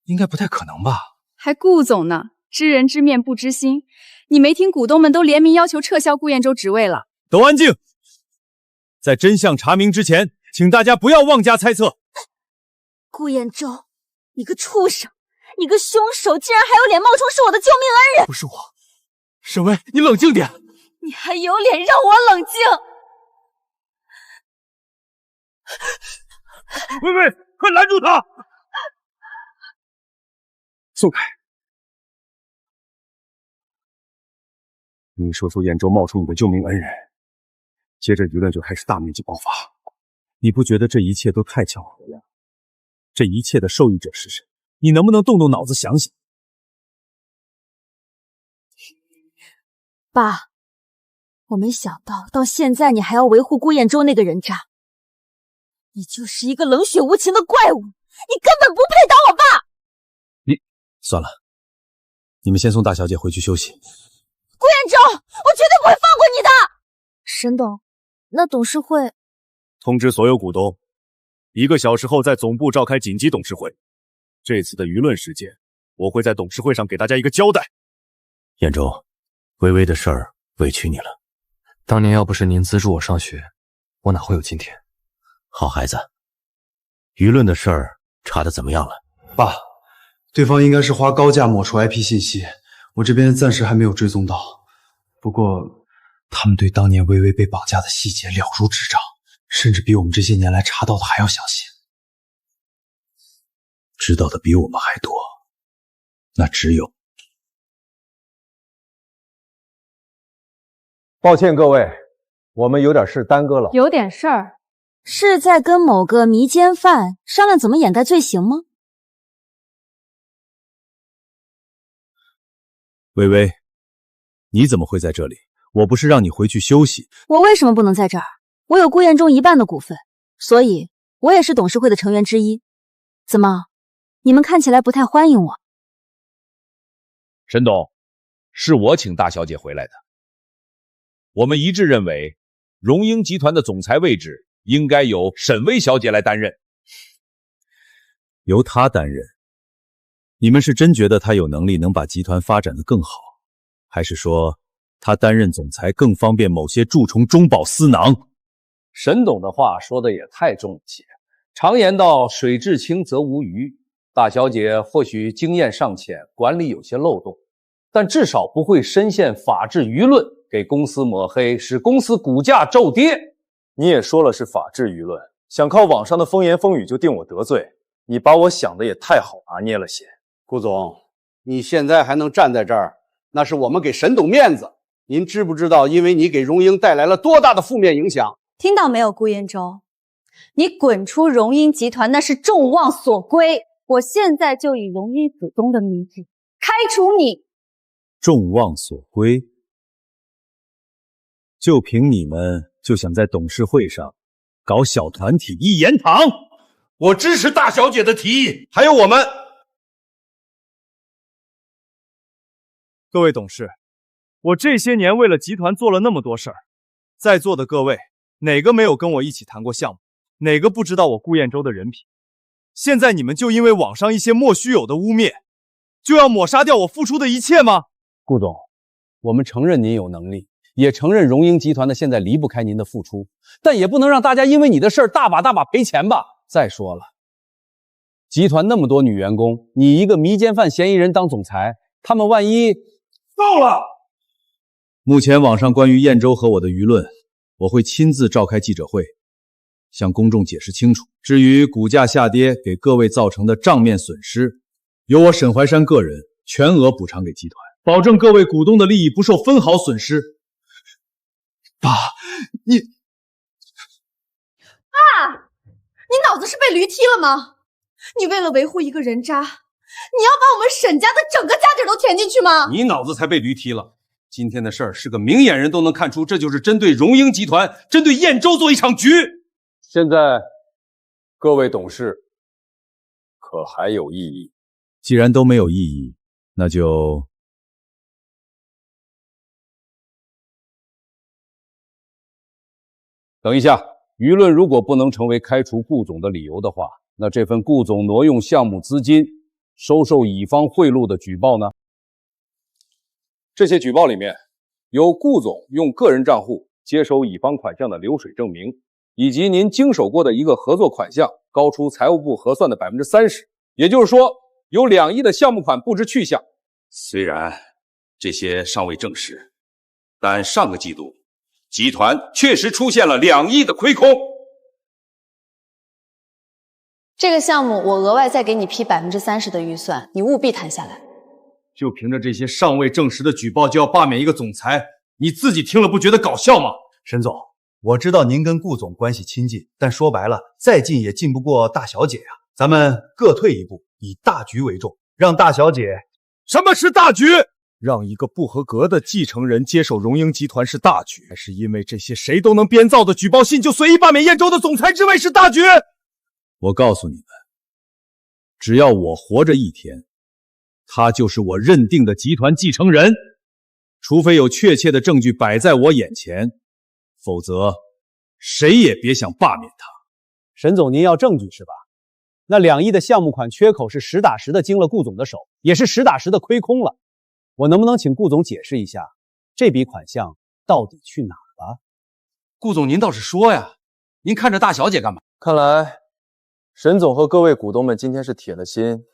应该不太可能吧？还顾总呢，知人知面不知心。你没听股东们都联名要求撤销顾燕州职位了？都安静！在真相查明之前，请大家不要妄加猜测。顾燕州，你个畜生，你个凶手，竟然还有脸冒充是我的救命恩人！不是我，沈巍，你冷静点。你还有脸让我冷静？微微，快拦住他！松开！你说出燕州冒充你的救命恩人，接着舆论就开始大面积爆发。你不觉得这一切都太巧合了？这一切的受益者是谁？你能不能动动脑子想想？爸，我没想到到现在你还要维护顾彦舟那个人渣，你就是一个冷血无情的怪物，你根本不配当我爸。算了，你们先送大小姐回去休息。顾彦舟，我绝对不会放过你的。沈董，那董事会通知所有股东，1个小时后在总部召开紧急董事会。这次的舆论事件，我会在董事会上给大家一个交代。彦舟，微微的事儿委屈你了。当年要不是您资助我上学，我哪会有今天？好孩子，舆论的事儿查得怎么样了？爸，对方应该是花高价抹除 IP 信息，我这边暂时还没有追踪到。不过，他们对当年微微被绑架的细节了如指掌，甚至比我们这些年来查到的还要详细。知道的比我们还多，那只有……抱歉各位，我们有点事耽搁了。有点事儿，是在跟某个迷奸犯商量怎么掩盖罪行吗？微微，你怎么会在这里？我不是让你回去休息？我为什么不能在这儿？我有顾彦舟1半的股份，所以我也是董事会的成员之一。怎么，你们看起来不太欢迎我？沈董，是我请大小姐回来的。我们一致认为，荣英集团的总裁位置应该由沈薇小姐来担任。由她担任？你们是真觉得她有能力能把集团发展得更好，还是说她担任总裁更方便某些蛀虫中饱私囊？沈董的话说的也太重了些。常言道，水至清则无鱼。大小姐或许经验尚浅，管理有些漏洞，但至少不会深陷法治舆论，给公司抹黑，使公司股价骤跌。你也说了是法治舆论，想靠网上的风言风语就定我得罪，你把我想的也太好拿捏了些。顾总，你现在还能站在这儿，那是我们给沈董面子。您知不知道，因为你给荣英带来了多大的负面影响？听到没有，顾彦舟，你滚出荣英集团那是众望所归。我现在就以荣英子东的名义开除你。众望所归？就凭你们就想在董事会上搞小团体一言堂？我支持大小姐的提议，还有我们。各位董事，我这些年为了集团做了那么多事儿，在座的各位哪个没有跟我一起谈过项目？哪个不知道我顾彦舟的人品？现在你们就因为网上一些莫须有的污蔑，就要抹杀掉我付出的一切吗？顾总，我们承认您有能力，也承认荣英集团的现在离不开您的付出，但也不能让大家因为你的事儿大把赔钱吧。再说了，集团那么多女员工，你一个迷奸犯嫌疑人当总裁，他们万一……够了！目前网上关于彦舟和我的舆论，我会亲自召开记者会，向公众解释清楚。至于股价下跌给各位造成的账面损失，由我沈怀山个人全额补偿给集团，保证各位股东的利益不受分毫损失。爸，你脑子是被驴踢了吗？你为了维护一个人渣，你要把我们沈家的整个家底都填进去吗？你脑子才被驴踢了。今天的事儿是个明眼人都能看出，这就是针对荣英集团、针对彦舟做一场局。现在各位董事可还有异议？既然都没有异议，那就……等一下，舆论如果不能成为开除顾总的理由的话，那这份顾总挪用项目资金、收受乙方贿赂的举报呢？这些举报里面有顾总用个人账户接收乙方款项的流水证明，以及您经手过的一个合作款项高出财务部核算的 30%， 也就是说有2亿的项目款不知去向。虽然这些尚未证实，但上个季度集团确实出现了2亿的亏空。这个项目我额外再给你批 30% 的预算，你务必谈下来。就凭着这些尚未证实的举报就要罢免一个总裁，你自己听了不觉得搞笑吗？沈总，我知道您跟顾总关系亲近，但说白了，再近也近不过大小姐呀。咱们各退一步，以大局为重，让大小姐……什么是大局？让一个不合格的继承人接手荣鹰集团是大局，还是因为这些谁都能编造的举报信就随意罢免燕州的总裁之位是大局？我告诉你们，只要我活着一天，他就是我认定的集团继承人，除非有确切的证据摆在我眼前，否则谁也别想罢免他。沈总，您要证据是吧？那2亿的项目款缺口是实打实的经了顾总的手，也是实打实的亏空了。我能不能请顾总解释一下，这笔款项到底去哪了？顾总，您倒是说呀，您看着大小姐干嘛？看来沈总和各位股东们今天是铁了心，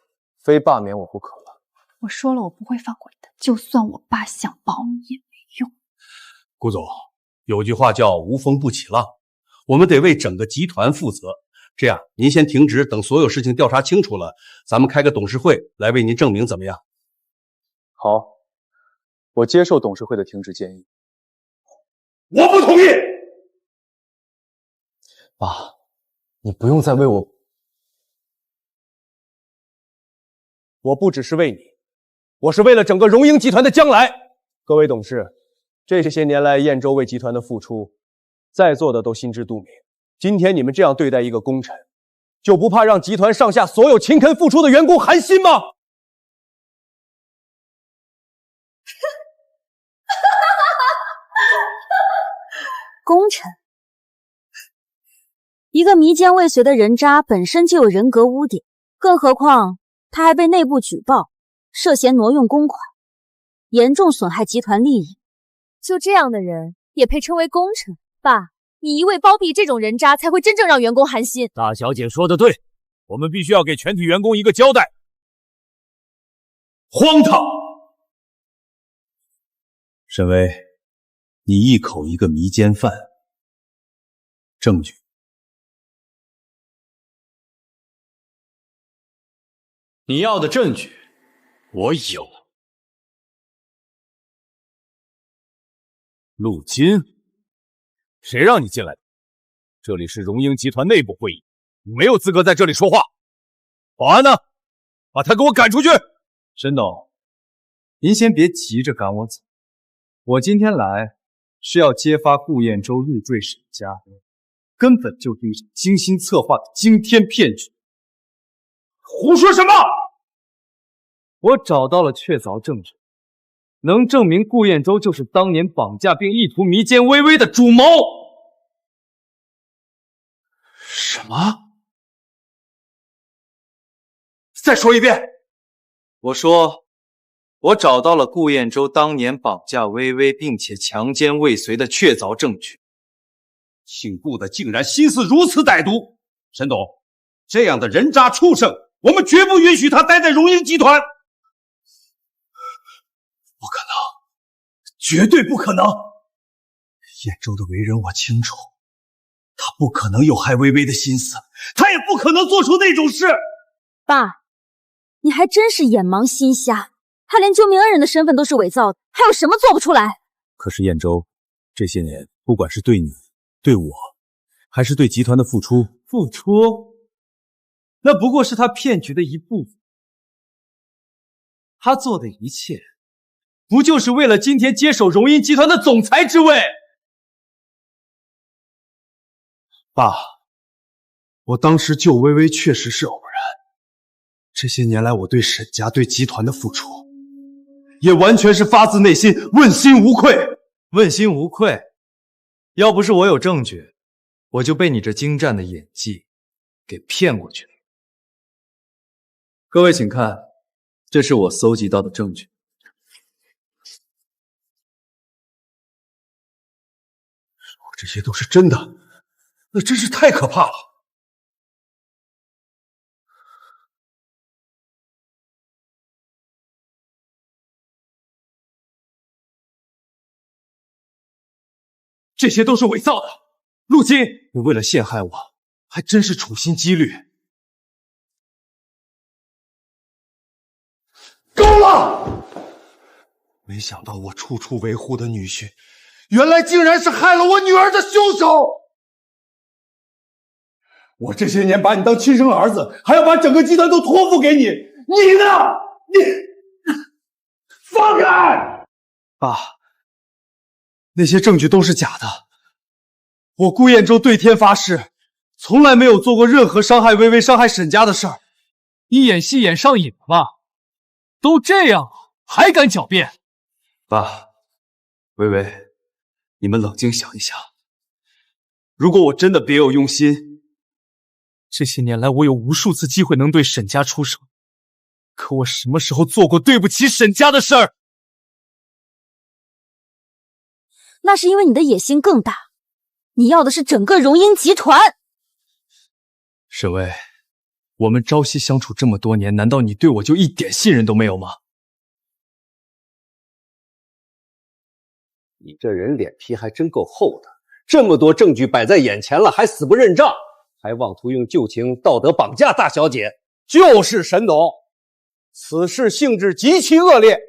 非罢免我不可了。我说了，我不会放过你的，就算我爸想保你也没用。顾总，有句话叫无风不起浪，我们得为整个集团负责。这样，您先停职，等所有事情调查清楚了，咱们开个董事会来为您证明，怎么样？好，我接受董事会的停职建议。我不同意。爸，你不用再为我。我不只是为你，我是为了整个荣鹰集团的将来。各位董事，这些年来燕州为集团的付出，在座的都心知肚明。今天你们这样对待一个功臣，就不怕让集团上下所有勤恳付出的员工寒心吗？功臣，一个迷奸未遂的人渣本身就有人格污点，更何况他还被内部举报，涉嫌挪用公款，严重损害集团利益。就这样的人也配称为功臣？爸，你一味包庇这种人渣，才会真正让员工寒心。大小姐说的对，我们必须要给全体员工一个交代。荒唐！沈巍，你一口一个迷奸犯，证据？你要的证据，我有。陆金，谁让你进来的？这里是荣鹰集团内部会议，你没有资格在这里说话。保安呢？把他给我赶出去！沈董，您先别急着赶我走，我今天来是要揭发顾燕州入赘沈家，根本就是一场精心策划的惊天骗局。胡说什么？我找到了确凿证据，能证明顾燕州就是当年绑架并意图迷奸微微的主谋。什么？再说一遍。我说，我找到了顾燕州当年绑架微微并且强奸未遂的确凿证据。姓顾的竟然心思如此歹毒，沈董，这样的人渣畜生，我们绝不允许他待在荣鹰集团。不可能，绝对不可能！燕州的为人我清楚，他不可能有害微微的心思，他也不可能做出那种事。爸，你还真是眼盲心瞎，他连救命恩人的身份都是伪造的，还有什么做不出来？可是燕州这些年，不管是对你、对我，还是对集团的付出，那不过是他骗局的一部分。他做的一切，不就是为了今天接手荣鹰集团的总裁之位？爸，我当时救微微确实是偶然，这些年来我对沈家、对集团的付出，也完全是发自内心，问心无愧。问心无愧？要不是我有证据，我就被你这精湛的演技给骗过去了。各位请看，这是我搜集到的证据。如果这些都是真的，那真是太可怕了。这些都是伪造的，陆金，你为了陷害我，还真是处心积虑。够了！没想到我处处维护的女婿，原来竟然是害了我女儿的凶手！我这些年把你当亲生儿子，还要把整个集团都托付给你，你呢？你放开！爸，那些证据都是假的。我顾彦舟对天发誓，从来没有做过任何伤害微微、伤害沈家的事儿。你演戏演上瘾了吧？都这样了，还敢狡辩？爸，微微，你们冷静想一想，如果我真的别有用心，这些年来我有无数次机会能对沈家出手，可我什么时候做过对不起沈家的事儿？那是因为你的野心更大，你要的是整个荣英集团。沈巍，我们朝夕相处这么多年，难道你对我就一点信任都没有吗？你这人脸皮还真够厚的，这么多证据摆在眼前了，还死不认账，还妄图用旧情道德绑架大小姐。就是沈董，此事性质极其恶劣，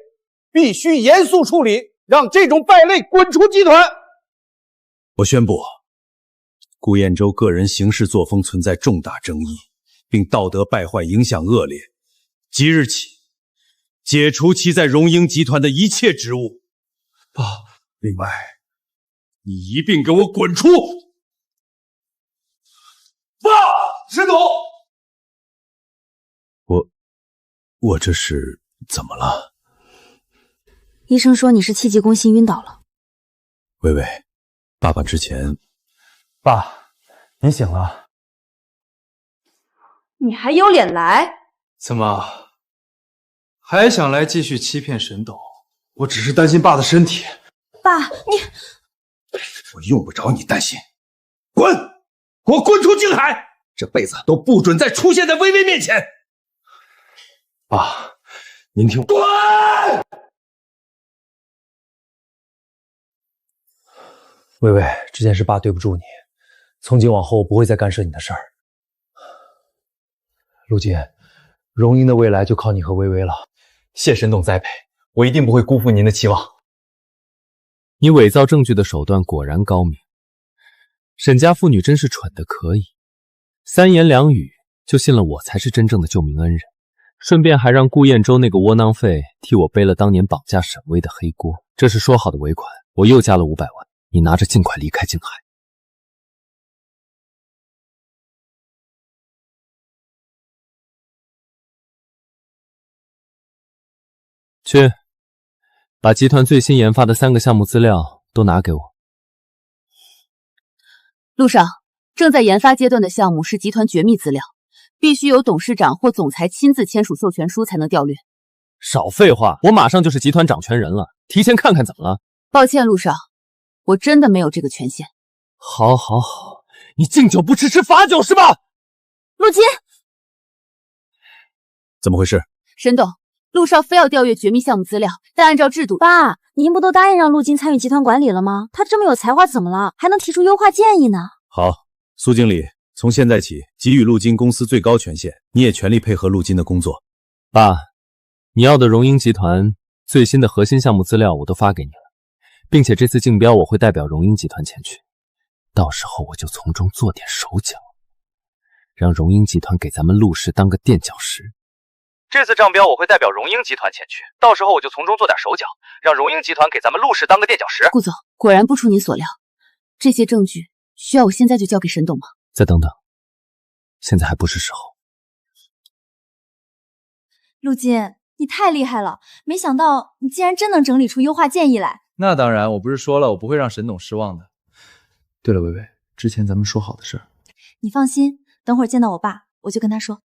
必须严肃处理，让这种败类滚出集团。我宣布，顾彦舟个人行事作风存在重大争议，并道德败坏影响恶劣，即日起解除其在荣英集团的一切职务。爸，另外，你一并给我滚出！爸，沈董，我这是怎么了？医生说你是气急攻心晕倒了。微微，爸爸之前……爸，你醒了。你还有脸来？怎么还想来继续欺骗沈董？我只是担心爸的身体。爸，你……我用不着你担心，滚！给我滚出京海！这辈子都不准再出现在微微面前。爸，您听我。滚！微微，这件事爸对不住你，从今往后不会再干涉你的事儿。陆金，荣英的未来就靠你和微微了，谢沈董栽培，我一定不会辜负您的期望。你伪造证据的手段果然高明，沈家父女真是蠢得可以，三言两语就信了我才是真正的救命恩人，顺便还让顾彦舟那个窝囊废替我背了当年绑架沈巍的黑锅。这是说好的尾款，我又加了500万，你拿着尽快离开静海。去，把集团最新研发的3个项目资料都拿给我。陆少，正在研发阶段的项目是集团绝密资料，必须由董事长或总裁亲自签署授权书才能调略。少废话，我马上就是集团掌权人了，提前看看怎么了？抱歉，陆少，我真的没有这个权限。好，好，好，你敬酒不吃吃罚酒是吧？陆金，怎么回事？沈董，陆少非要调阅绝密项目资料，但按照制度，爸，您不都答应让陆金参与集团管理了吗？他这么有才华，怎么了？还能提出优化建议呢？好，苏经理，从现在起给予陆金公司最高权限，你也全力配合陆金的工作。爸，你要的荣英集团最新的核心项目资料我都发给你了，并且这次竞标我会代表荣英集团前去，到时候我就从中做点手脚，让荣英集团给咱们陆氏当个垫脚石。这次账标我会代表荣英集团前去，到时候我就从中做点手脚，让荣英集团给咱们陆氏当个垫脚石。顾总，果然不出你所料，这些证据需要我现在就交给沈董吗？再等等，现在还不是时候。陆金，你太厉害了，没想到你竟然真能整理出优化建议来。那当然，我不是说了，我不会让沈董失望的。对了，微微，之前咱们说好的事儿，你放心，等会儿见到我爸，我就跟他说。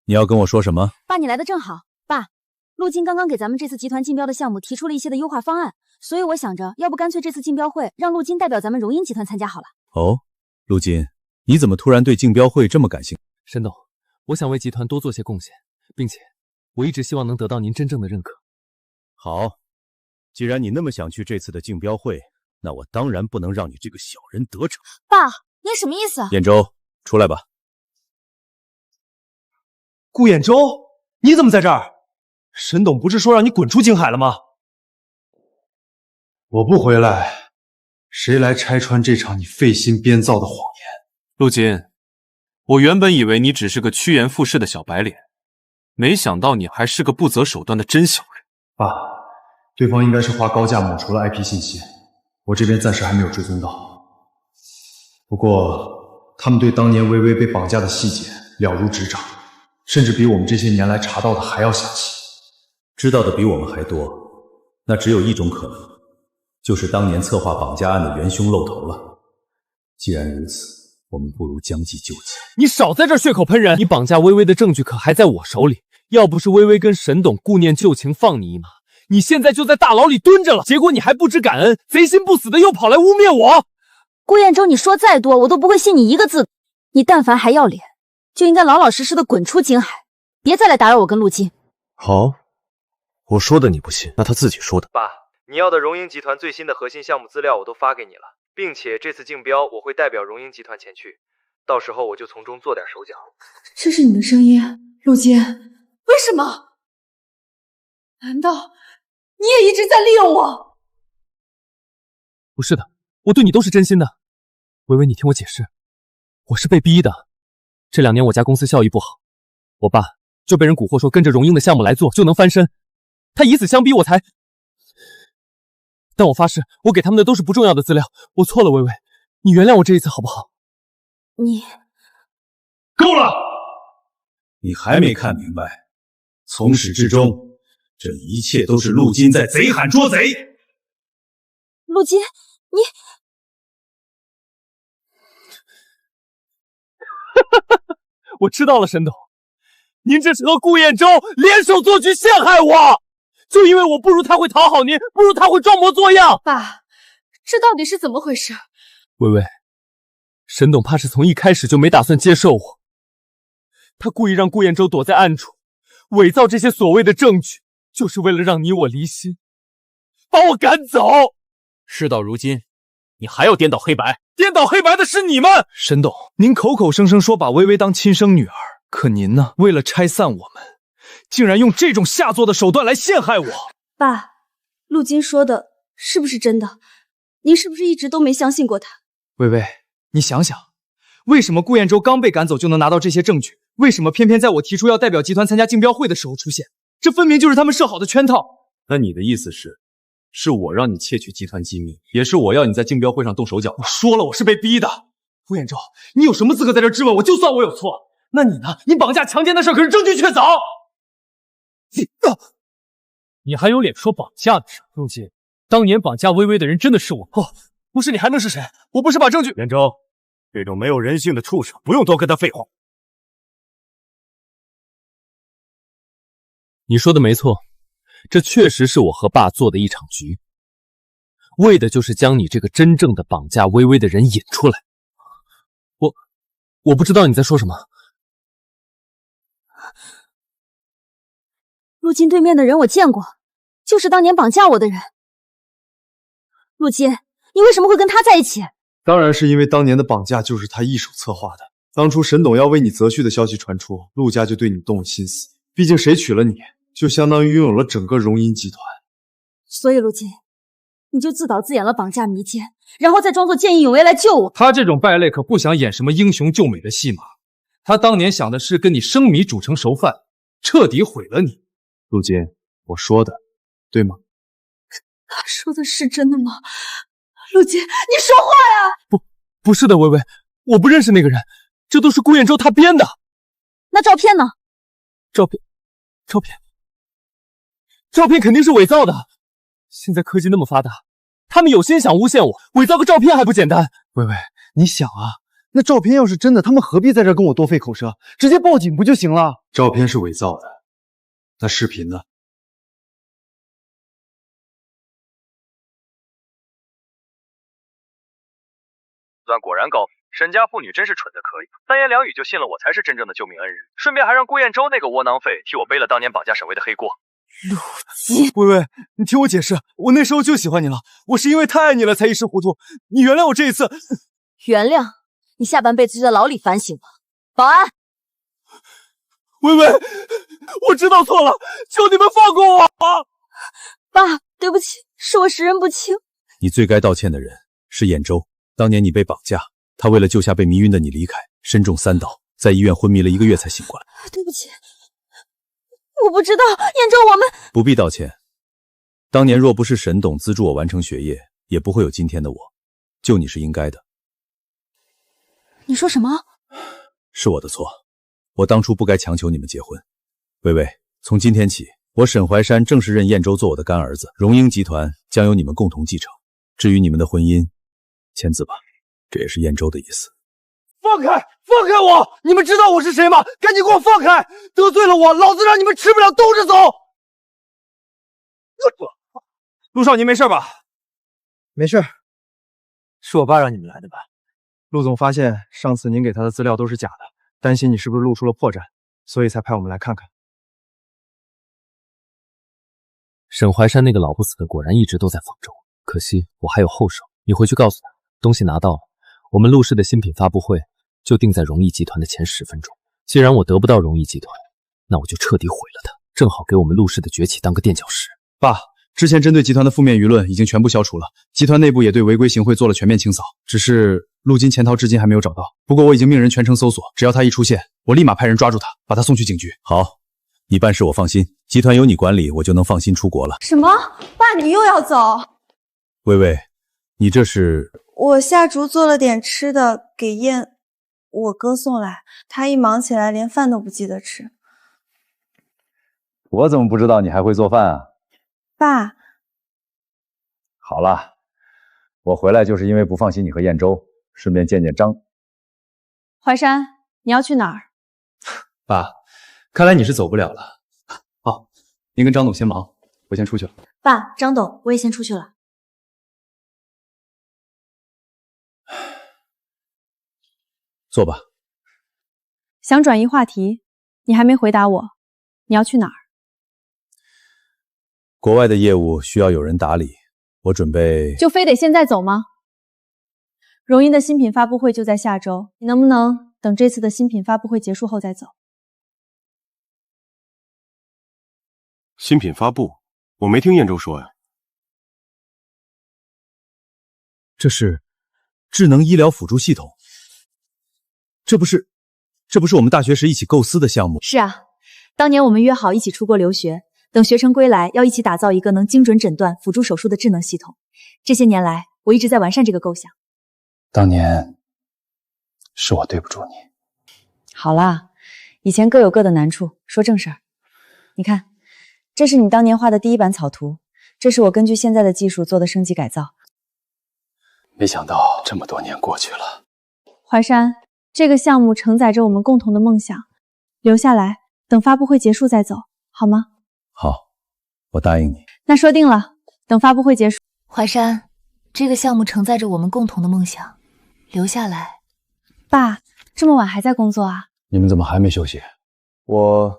你要跟我说什么？爸，你来的正好。爸，陆金刚刚给咱们这次集团竞标的项目提出了一些的优化方案，所以我想着，要不干脆这次竞标会让陆金代表咱们荣英集团参加好了。哦，陆金，你怎么突然对竞标会这么感兴趣？沈董，我想为集团多做些贡献，并且我一直希望能得到您真正的认可。好，既然你那么想去这次的竞标会，那我当然不能让你这个小人得逞。爸，你什么意思？彦舟，出来吧。顾彦舟，你怎么在这儿？沈董不是说让你滚出京海了吗？我不回来，谁来拆穿这场你费心编造的谎言？陆金，我原本以为你只是个趋炎附势的小白脸，没想到你还是个不择手段的真小人。爸，对方应该是花高价抹除了 IP 信息，我这边暂时还没有追踪到。不过，他们对当年微微被绑架的细节了如指掌，甚至比我们这些年来查到的还要详细。知道的比我们还多，那只有一种可能，就是当年策划绑架案的元凶露头了。既然如此，我们不如将计就计。你少在这血口喷人！你绑架微微的证据可还在我手里，要不是微微跟沈董顾念旧情放你一马，你现在就在大牢里蹲着了。结果你还不知感恩，贼心不死的又跑来污蔑我。顾彦舟，你说再多，我都不会信你一个字。你但凡还要脸，就应该老老实实的滚出京海，别再来打扰我跟陆金。好，我说的你不信，那他自己说的。爸，你要的荣鹰集团最新的核心项目资料我都发给你了，并且这次竞标我会代表荣鹰集团前去，到时候我就从中做点手脚。这是你的声音，陆金？为什么？难道你也一直在利用我？不是的，我对你都是真心的。微微，你听我解释，我是被逼的。这2年我家公司效益不好，我爸就被人蛊惑说跟着荣鹰的项目来做就能翻身，他以死相逼我才……但我发誓，我给他们的都是不重要的资料，我错了，微微，你原谅我这一次好不好？你够了！你还没看明白，从始至终，这一切都是陆金在贼喊捉贼。陆金，你我知道了，沈董，您这是和顾彦舟联手做局陷害我，就因为我不如他会讨好您，不如他会装模作样。爸，这到底是怎么回事？微微，沈董怕是从一开始就没打算接受我，他故意让顾彦舟躲在暗处，伪造这些所谓的证据，就是为了让你我离心，把我赶走。事到如今，你还要颠倒黑白？颠倒黑白的是你们！沈董，您口口声声说把微微当亲生女儿，可您呢？为了拆散我们，竟然用这种下作的手段来陷害我。爸，陆金说的是不是真的？您是不是一直都没相信过他？微微，你想想，为什么顾彦舟刚被赶走就能拿到这些证据？为什么偏偏在我提出要代表集团参加竞标会的时候出现？这分明就是他们设好的圈套。那你的意思是我让你窃取集团机密，也是我要你在竞标会上动手脚？我说了，我是被逼的。顾彦舟，你有什么资格在这质问我？就算我有错，那你呢？你绑架强奸的事可是证据确凿。你还有脸说绑架的事？陆金，当年绑架微微的人真的是我。不是你还能是谁？我不是把证据……彦舟，这种没有人性的畜生，不用多跟他废话。你说的没错，这确实是我和爸做的一场局，为的就是将你这个真正的绑架微微的人引出来。我不知道你在说什么。陆金对面的人我见过，就是当年绑架我的人。陆金，你为什么会跟他在一起？当然是因为当年的绑架就是他一手策划的。当初沈董要为你择婿的消息传出，陆家就对你动了心思。毕竟谁娶了你，就相当于拥有了整个荣鹰集团。所以陆金，你就自导自演了绑架迷奸，然后再装作见义勇为来救我。他这种败类可不想演什么英雄救美的戏码，他当年想的是跟你生米煮成熟饭，彻底毁了你。陆金，我说的对吗？他说的是真的吗？陆金，你说话呀！不是的，微微，我不认识那个人，这都是顾彦舟他编的。那照片呢？照片肯定是伪造的。现在科技那么发达，他们有心想诬陷我，伪造个照片还不简单？微微，你想啊，那照片要是真的，他们何必在这跟我多费口舌？直接报警不就行了？照片是伪造的，那视频呢？算果然高明，沈家妇女真是蠢得可以，三言两语就信了我才是真正的救命恩人，顺便还让顾彦舟那个窝囊废替我背了当年绑架沈巍的黑锅。陆金，微微，你听我解释，我那时候就喜欢你了，我是因为太爱你了才一时糊涂，你原谅我这一次。原谅？你下半辈子就在牢里反省吧。保安，微微，我知道错了，求你们放过我。爸，对不起，是我识人不清。你最该道歉的人是彦舟。当年你被绑架，他为了救下被迷晕的你离开，身中3刀，在医院昏迷了1个月才醒过来。对不起，我不知道，燕州，我们不必道歉。当年若不是沈董资助我完成学业，也不会有今天的我。救你是应该的。你说什么？是我的错，我当初不该强求你们结婚。薇薇，从今天起，我沈怀山正式认燕州做我的干儿子，荣英集团将由你们共同继承。至于你们的婚姻，签字吧，这也是燕州的意思。放开！放开我！你们知道我是谁吗？赶紧给我放开！得罪了我，老子让你们吃不了兜着走！陆少，您没事吧？没事，是我爸让你们来的吧？陆总发现上次您给他的资料都是假的，担心你是不是露出了破绽，所以才派我们来看看。沈怀山那个老不死的果然一直都在放着我，可惜我还有后手。你回去告诉他，东西拿到了，我们陆氏的新品发布会就定在荣毅集团的前10分钟。既然我得不到荣毅集团，那我就彻底毁了它，正好给我们陆氏的崛起当个垫脚石。爸，之前针对集团的负面舆论已经全部消除了，集团内部也对违规行贿做了全面清扫，只是陆金潜逃至今还没有找到。不过我已经命人全程搜索，只要他一出现，我立马派人抓住他，把他送去警局。好，你办事我放心，集团有你管理，我就能放心出国了。什么？爸，你又要走？薇薇，你这是？我下厨做了点吃的给我哥送来，他一忙起来连饭都不记得吃。我怎么不知道你还会做饭啊？爸，好了，我回来就是因为不放心你和燕州，顺便见见张。怀山，你要去哪儿？爸，看来你是走不了了。好，您跟张董先忙，我先出去了。爸，张董，我也先出去了。坐吧。想转移话题，你还没回答我，你要去哪儿？国外的业务需要有人打理，我准备……就非得现在走吗？荣英的新品发布会就在下周，你能不能等这次的新品发布会结束后再走？新品发布，我没听燕州说呀。这是智能医疗辅助系统，这不是我们大学时一起构思的项目？是啊，当年我们约好一起出国留学。等学成归来，要一起打造一个能精准诊断、辅助手术的智能系统。这些年来，我一直在完善这个构想。当年是我对不住你。好啦，以前各有各的难处，说正事儿。你看，这是你当年画的第一版草图，这是我根据现在的技术做的升级改造。没想到这么多年过去了，怀山，这个项目承载着我们共同的梦想，留下来，等发布会结束再走，好吗？好，我答应你。那说定了，等发布会结束。怀山，这个项目承载着我们共同的梦想，留下来。爸，这么晚还在工作啊？你们怎么还没休息？我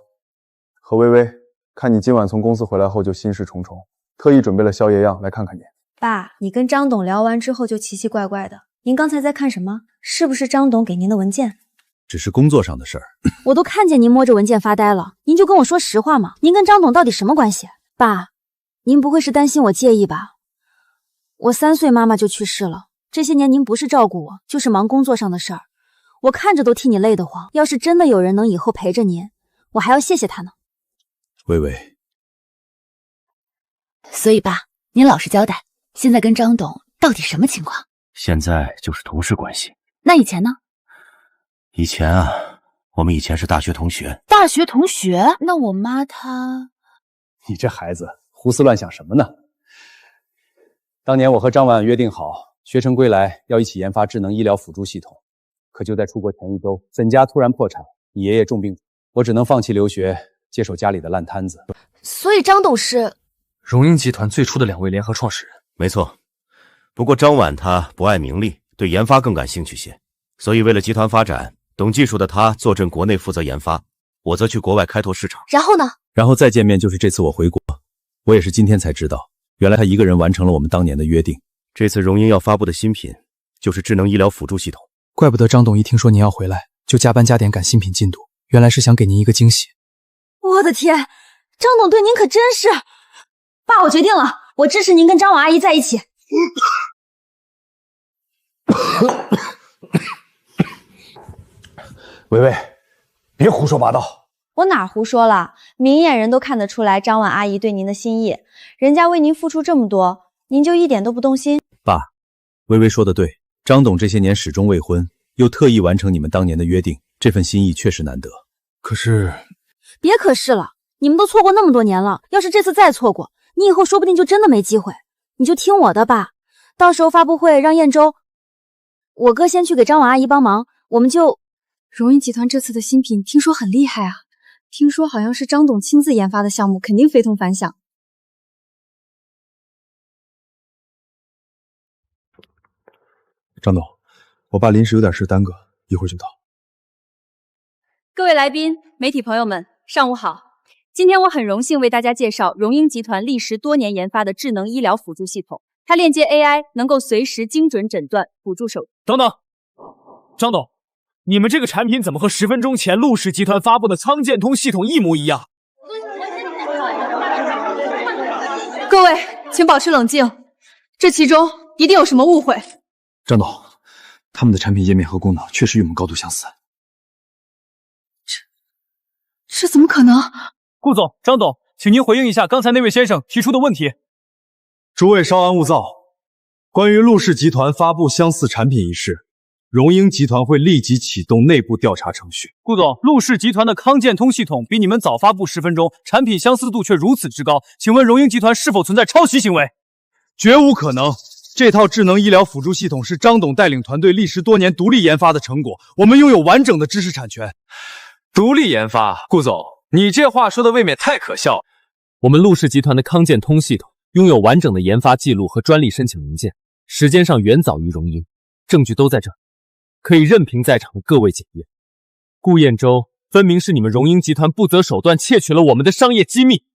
和薇薇看你今晚从公司回来后就心事重重，特意准备了宵夜样来看看你。爸，你跟张董聊完之后就奇奇怪怪的，您刚才在看什么？是不是张董给您的文件？只是工作上的事儿。我都看见您摸着文件发呆了，您就跟我说实话嘛。您跟张董到底什么关系？爸，您不会是担心我介意吧？我3岁妈妈就去世了，这些年您不是照顾我，就是忙工作上的事儿，我看着都替你累得慌。要是真的有人能以后陪着您，我还要谢谢他呢。薇薇，所以爸，您老实交代，现在跟张董到底什么情况？现在就是同事关系。那以前呢？以前啊，我们以前是大学同学。大学同学？那我妈她……你这孩子胡思乱想什么呢？当年我和张婉约定好，学成归来要一起研发智能医疗辅助系统，可就在出国前1周，沈家突然破产，你爷爷重病，我只能放弃留学，接手家里的烂摊子。所以张董是荣英集团最初的2位联合创始人。没错，不过张婉他不爱名利，对研发更感兴趣些，所以为了集团发展，懂技术的他坐镇国内负责研发，我则去国外开拓市场。然后呢？然后再见面就是这次我回国，我也是今天才知道，原来他一个人完成了我们当年的约定。这次荣英要发布的新品就是智能医疗辅助系统。怪不得张董一听说您要回来，就加班加点赶新品进度，原来是想给您一个惊喜。我的天，张董对您可真是……爸，我决定了，我支持您跟张婉阿姨在一起。薇薇，别胡说八道，我哪胡说了？明眼人都看得出来张婉阿姨对您的心意，人家为您付出这么多，您就一点都不动心？爸，微微说的对，张董这些年始终未婚，又特意完成你们当年的约定，这份心意确实难得。可是，别可是了，你们都错过那么多年了，要是这次再错过，你以后说不定就真的没机会。你就听我的吧，到时候发布会让燕州，我哥先去给张婉阿姨帮忙，我们就……荣英集团这次的新品听说很厉害啊，听说好像是张董亲自研发的项目，肯定非同凡响。张董，我爸临时有点事耽搁，一会儿就到。各位来宾、媒体朋友们，上午好！今天我很荣幸为大家介绍荣英集团历时多年研发的智能医疗辅助系统，它链接 AI， 能够随时精准诊断辅助手。等等，张董，你们这个产品怎么和10分钟前陆氏集团发布的康健通系统一模一样？各位，请保持冷静，这其中一定有什么误会。张董，他们的产品页面和功能确实与我们高度相似。这怎么可能？顾总、张董，请您回应一下刚才那位先生提出的问题。诸位稍安勿躁，关于陆氏集团发布相似产品一事，荣英集团会立即启动内部调查程序。顾总，陆氏集团的康健通系统比你们早发布10分钟，产品相似度却如此之高，请问荣英集团是否存在抄袭行为？绝无可能。这套智能医疗辅助系统是张董带领团队历时多年独立研发的成果，我们拥有完整的知识产权。独立研发，顾总，你这话说的未免太可笑了。我们陆氏集团的康健通系统拥有完整的研发记录和专利申请文件，时间上远早于荣英，证据都在这儿，可以任凭在场的各位检验。顾燕州，分明是你们荣英集团不择手段窃取了我们的商业机密。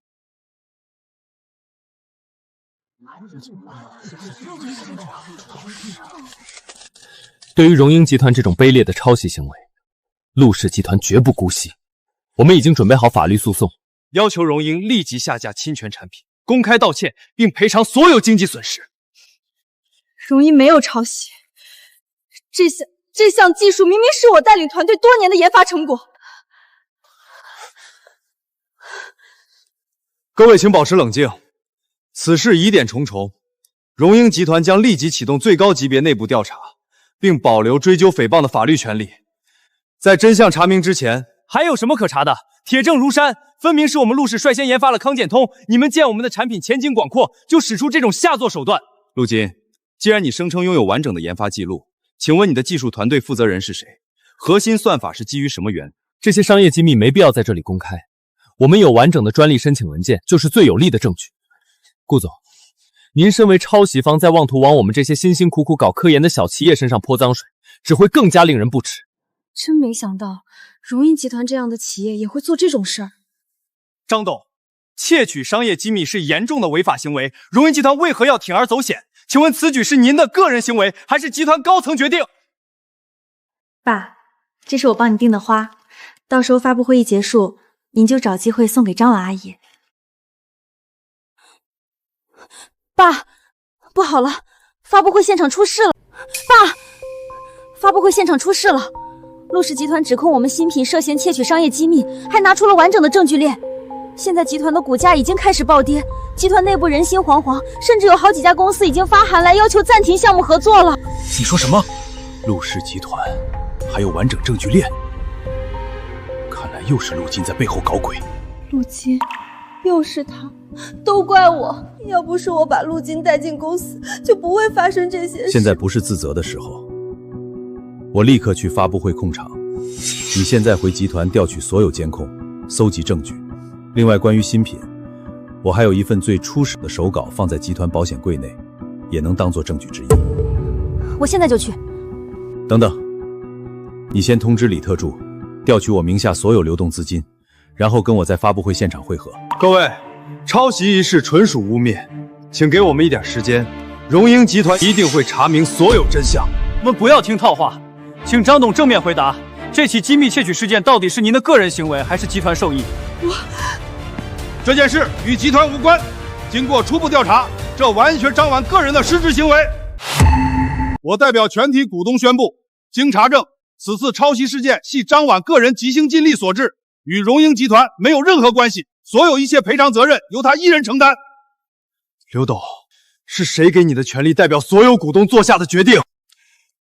对于荣英集团这种卑劣的抄袭行为，陆氏集团绝不姑息。我们已经准备好法律诉讼，要求荣英立即下架侵权产品，公开道歉，并赔偿所有经济损失。荣英没有抄袭，这项技术明明是我带领团队多年的研发成果。各位请保持冷静，此事疑点重重，荣英集团将立即启动最高级别内部调查，并保留追究诽谤的法律权利。在真相查明之前，还有什么可查的？铁证如山，分明是我们陆氏率先研发了康健通。你们见我们的产品前景广阔，就使出这种下作手段。陆金，既然你声称拥有完整的研发记录，请问你的技术团队负责人是谁？核心算法是基于什么原理？这些商业机密没必要在这里公开。我们有完整的专利申请文件，就是最有力的证据。顾总，您身为抄袭方，在妄图往我们这些辛辛苦苦搞科研的小企业身上泼脏水，只会更加令人不齿。真没想到，荣英集团这样的企业也会做这种事儿。张董，窃取商业机密是严重的违法行为，荣英集团为何要铤而走险？请问此举是您的个人行为，还是集团高层决定？爸，这是我帮你订的花，到时候发布会一结束，您就找机会送给张婉阿姨。爸，不好了，发布会现场出事了！爸，发布会现场出事了！陆氏集团指控我们新品涉嫌窃取商业机密，还拿出了完整的证据链。现在集团的股价已经开始暴跌，集团内部人心惶惶，甚至有好几家公司已经发函来要求暂停项目合作了。你说什么？陆氏集团还有完整证据链？看来又是陆金在背后搞鬼。陆金，又是他，都怪我！要不是我把陆金带进公司，就不会发生这些事。现在不是自责的时候，我立刻去发布会控场。你现在回集团调取所有监控，搜集证据。另外，关于新品，我还有一份最初始的手稿放在集团保险柜内，也能当作证据之一。我现在就去。等等，你先通知李特助，调取我名下所有流动资金，然后跟我在发布会现场会合。各位，抄袭一事纯属污蔑，请给我们一点时间，荣英集团一定会查明所有真相。我们不要听套话，请张董正面回答，这起机密窃取事件到底是您的个人行为，还是集团受益？这件事与集团无关，经过初步调查，这完全张婉个人的失职行为。我代表全体股东宣布，经查证，此次抄袭事件系张婉个人急性尽力所致，与荣英集团没有任何关系，所有一切赔偿责任由他一人承担。刘董，是谁给你的权利代表所有股东做下的决定？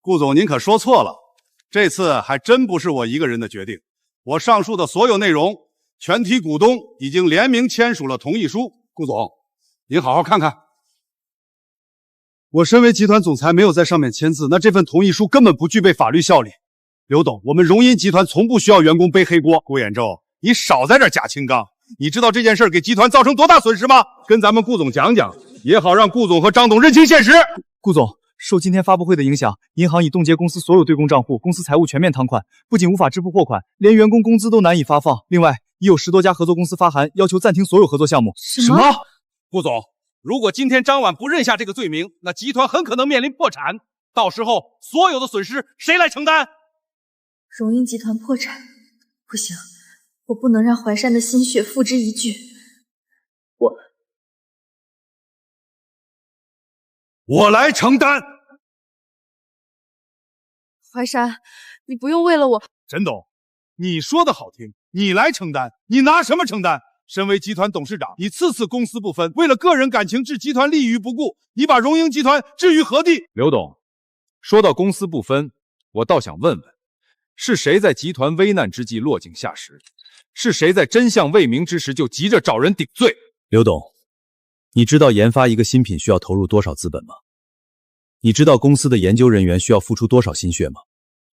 顾总，您可说错了，这次还真不是我一个人的决定。我上述的所有内容，全体股东已经联名签署了同意书。顾总，您好好看看。我身为集团总裁，没有在上面签字，那这份同意书根本不具备法律效力。刘董，我们荣音集团从不需要员工背黑锅。顾衍周，你少在这假清刚！你知道这件事给集团造成多大损失吗？跟咱们顾总讲讲，也好让顾总和张董认清现实。顾总，受今天发布会的影响，银行已冻结公司所有对公账户，公司财务全面瘫痪，不仅无法支付货款，连员工工资都难以发放。另外，已有10多家合作公司发函要求暂停所有合作项目。什么？顾总，如果今天张婉不认下这个罪名，那集团很可能面临破产，到时候所有的损失谁来承担？荣英集团破产，不行，我不能让淮山的心血付之一炬。我来承担。淮山，你不用为了我。沈董，你说的好听，你来承担，你拿什么承担？身为集团董事长，你次次公私不分，为了个人感情置集团利益于不顾，你把荣英集团置于何地？刘董，说到公私不分，我倒想问问，是谁在集团危难之际落井下石？是谁在真相未明之时就急着找人顶罪？刘董，你知道研发一个新品需要投入多少资本吗？你知道公司的研究人员需要付出多少心血吗？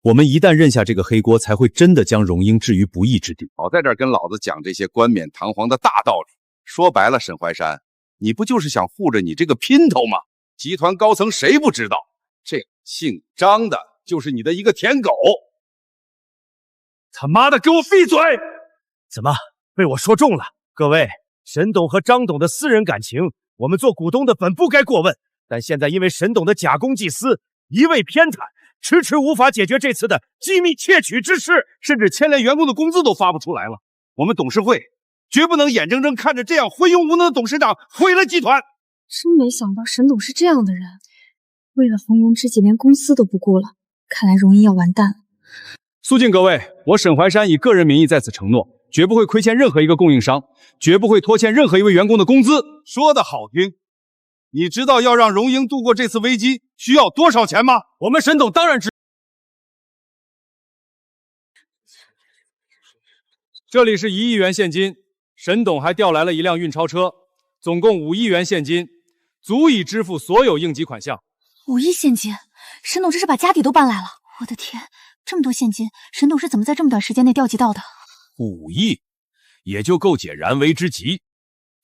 我们一旦认下这个黑锅，才会真的将荣英置于不义之地。老在这儿跟老子讲这些冠冕堂皇的大道理，说白了，沈淮山，你不就是想护着你这个姘头吗？集团高层谁不知道，这姓张的就是你的一个舔狗。他妈的，给我闭嘴！怎么被我说中了？各位，沈董和张董的私人感情，我们做股东的本不该过问，但现在因为沈董的假公济私，一味偏袒，迟迟无法解决这次的机密窃取之事，甚至牵连员工的工资都发不出来了。我们董事会绝不能眼睁睁看着这样昏庸无能的董事长毁了集团。真没想到沈董是这样的人，为了逢庸知己连公司都不顾了，看来荣英要完蛋了。肃静各位，我沈淮山以个人名义在此承诺，绝不会亏欠任何一个供应商，绝不会拖欠任何一位员工的工资。说的好听，你知道要让荣英度过这次危机需要多少钱吗？我们沈董当然知。这里是1亿元现金，沈董还调来了一辆运钞车，总共5亿元现金，足以支付所有应急款项。5亿现金，沈董这是把家底都搬来了。我的天，这么多现金，沈董是怎么在这么短时间内调集到的？5亿，也就够解燃眉之急。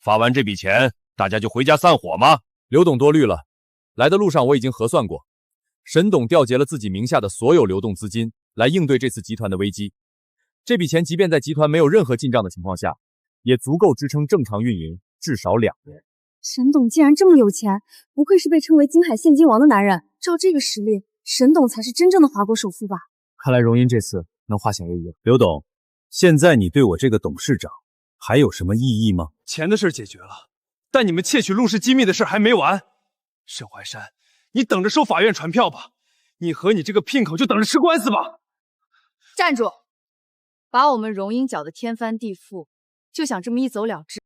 发完这笔钱，大家就回家散伙吗？刘董多虑了，来的路上我已经核算过，沈董调结了自己名下的所有流动资金，来应对这次集团的危机。这笔钱即便在集团没有任何进账的情况下，也足够支撑正常运营至少2年。沈董竟然这么有钱，不愧是被称为金海现金王的男人。照这个实力，沈董才是真正的华国首富吧？看来荣英这次能化险为夷了。刘董，现在你对我这个董事长还有什么异议吗？钱的事解决了，但你们窃取陆氏机密的事还没完。沈淮山，你等着收法院传票吧，你和你这个姘口就等着吃官司吧。站住！把我们荣英搅得天翻地覆，就想这么一走了之？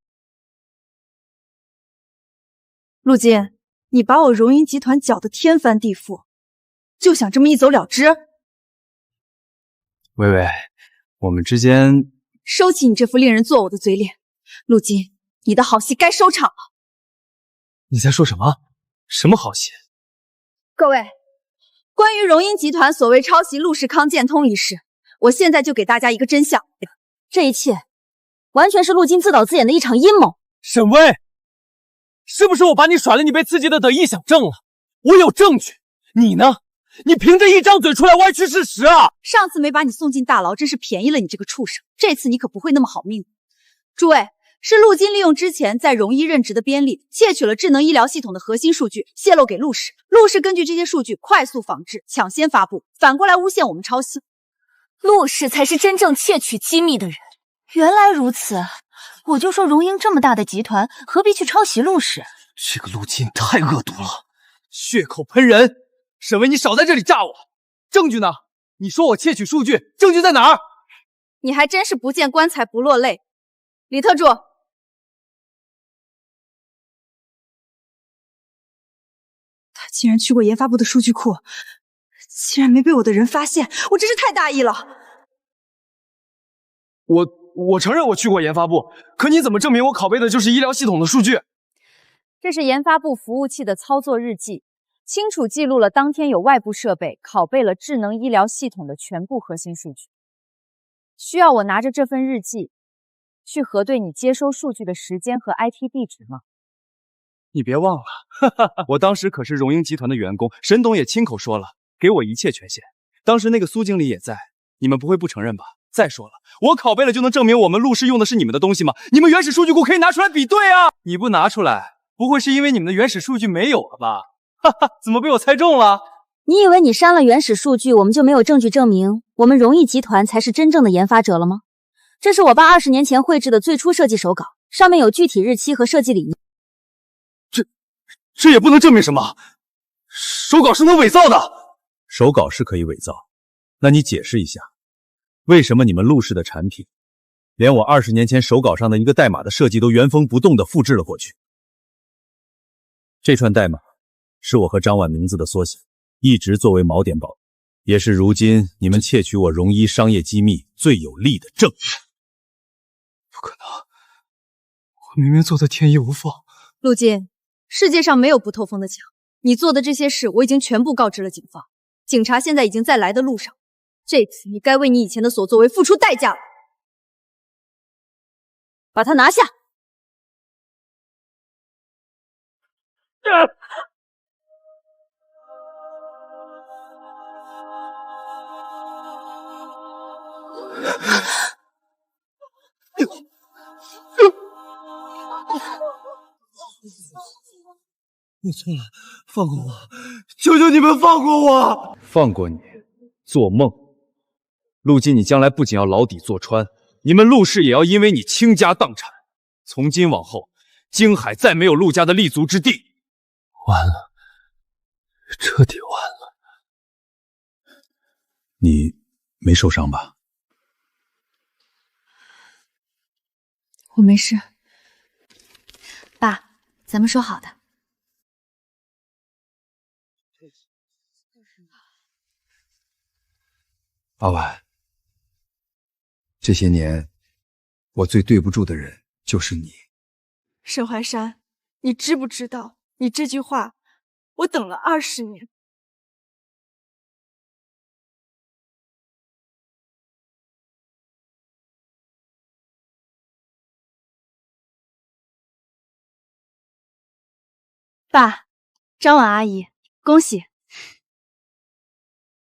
陆金，你把我荣英集团搅得天翻地覆，就想这么一走了之？薇薇，我们之间……收起你这副令人作呕的嘴脸，陆金，你的好戏该收场了。你在说什么？什么好戏？各位，关于荣英集团所谓抄袭陆氏康健通一事，我现在就给大家一个真相，这一切完全是陆金自导自演的一场阴谋。沈巍，是不是我把你耍了，你被刺激的得臆想症了？我有证据，你呢？你凭着一张嘴出来歪曲事实啊！上次没把你送进大牢，真是便宜了你这个畜生。这次你可不会那么好命。诸位，是陆金利用之前在荣医任职的边吏，窃取了智能医疗系统的核心数据，泄露给陆氏。陆氏根据这些数据快速仿制，抢先发布，反过来诬陷我们抄袭。陆氏才是真正窃取机密的人。原来如此，我就说荣英这么大的集团，何必去抄袭陆氏？这个陆金太恶毒了，血口喷人！沈巍，你少在这里诈我！证据呢？你说我窃取数据，证据在哪儿？你还真是不见棺材不落泪。李特助，他竟然去过研发部的数据库，竟然没被我的人发现，我真是太大意了。我承认我去过研发部，可你怎么证明我拷贝的就是医疗系统的数据？这是研发部服务器的操作日记，清楚记录了当天有外部设备拷贝了智能医疗系统的全部核心数据。需要我拿着这份日记去核对你接收数据的时间和 IP 地址吗？你别忘了，我当时可是荣鹰集团的员工，沈董也亲口说了，给我一切权限。当时那个苏经理也在，你们不会不承认吧？再说了，我拷贝了就能证明我们陆氏用的是你们的东西吗？你们原始数据库可以拿出来比对啊！你不拿出来，不会是因为你们的原始数据没有了吧？哈哈，怎么被我猜中了？你以为你删了原始数据，我们就没有证据证明我们荣毅集团才是真正的研发者了吗？这是我爸20年前绘制的最初设计手稿，上面有具体日期和设计理念。这也不能证明什么，手稿是能伪造的。手稿是可以伪造，那你解释一下，为什么你们陆氏的产品连我20年前手稿上的一个代码的设计都原封不动地复制了过去？这串代码是我和张婉名字的缩写，一直作为锚点保留，也是如今你们窃取我荣医商业机密最有力的证据。不可能，我明明做的天衣无缝。陆金，世界上没有不透风的墙，你做的这些事我已经全部告知了警方，警察现在已经在来的路上。这次你该为你以前的所作为付出代价了。把他拿下！我错了，放过我！求求你们放过我！放过你？做梦！陆金，你将来不仅要牢底坐穿，你们陆氏也要因为你倾家荡产。从今往后，京海再没有陆家的立足之地。完了，彻底完了。你没受伤吧？我没事。爸，咱们说好的。阿婉，这些年我最对不住的人就是你。沈怀山，你知不知道，你这句话我等了20年。爸，张婉阿姨，恭喜！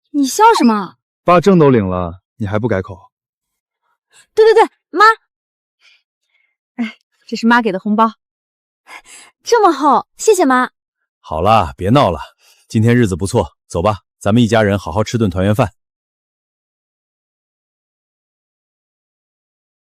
你笑什么？爸证都领了，你还不改口？对对对，妈，哎，这是妈给的红包，这么厚，谢谢妈。好啦，别闹了，今天日子不错，走吧，咱们一家人好好吃顿团圆饭。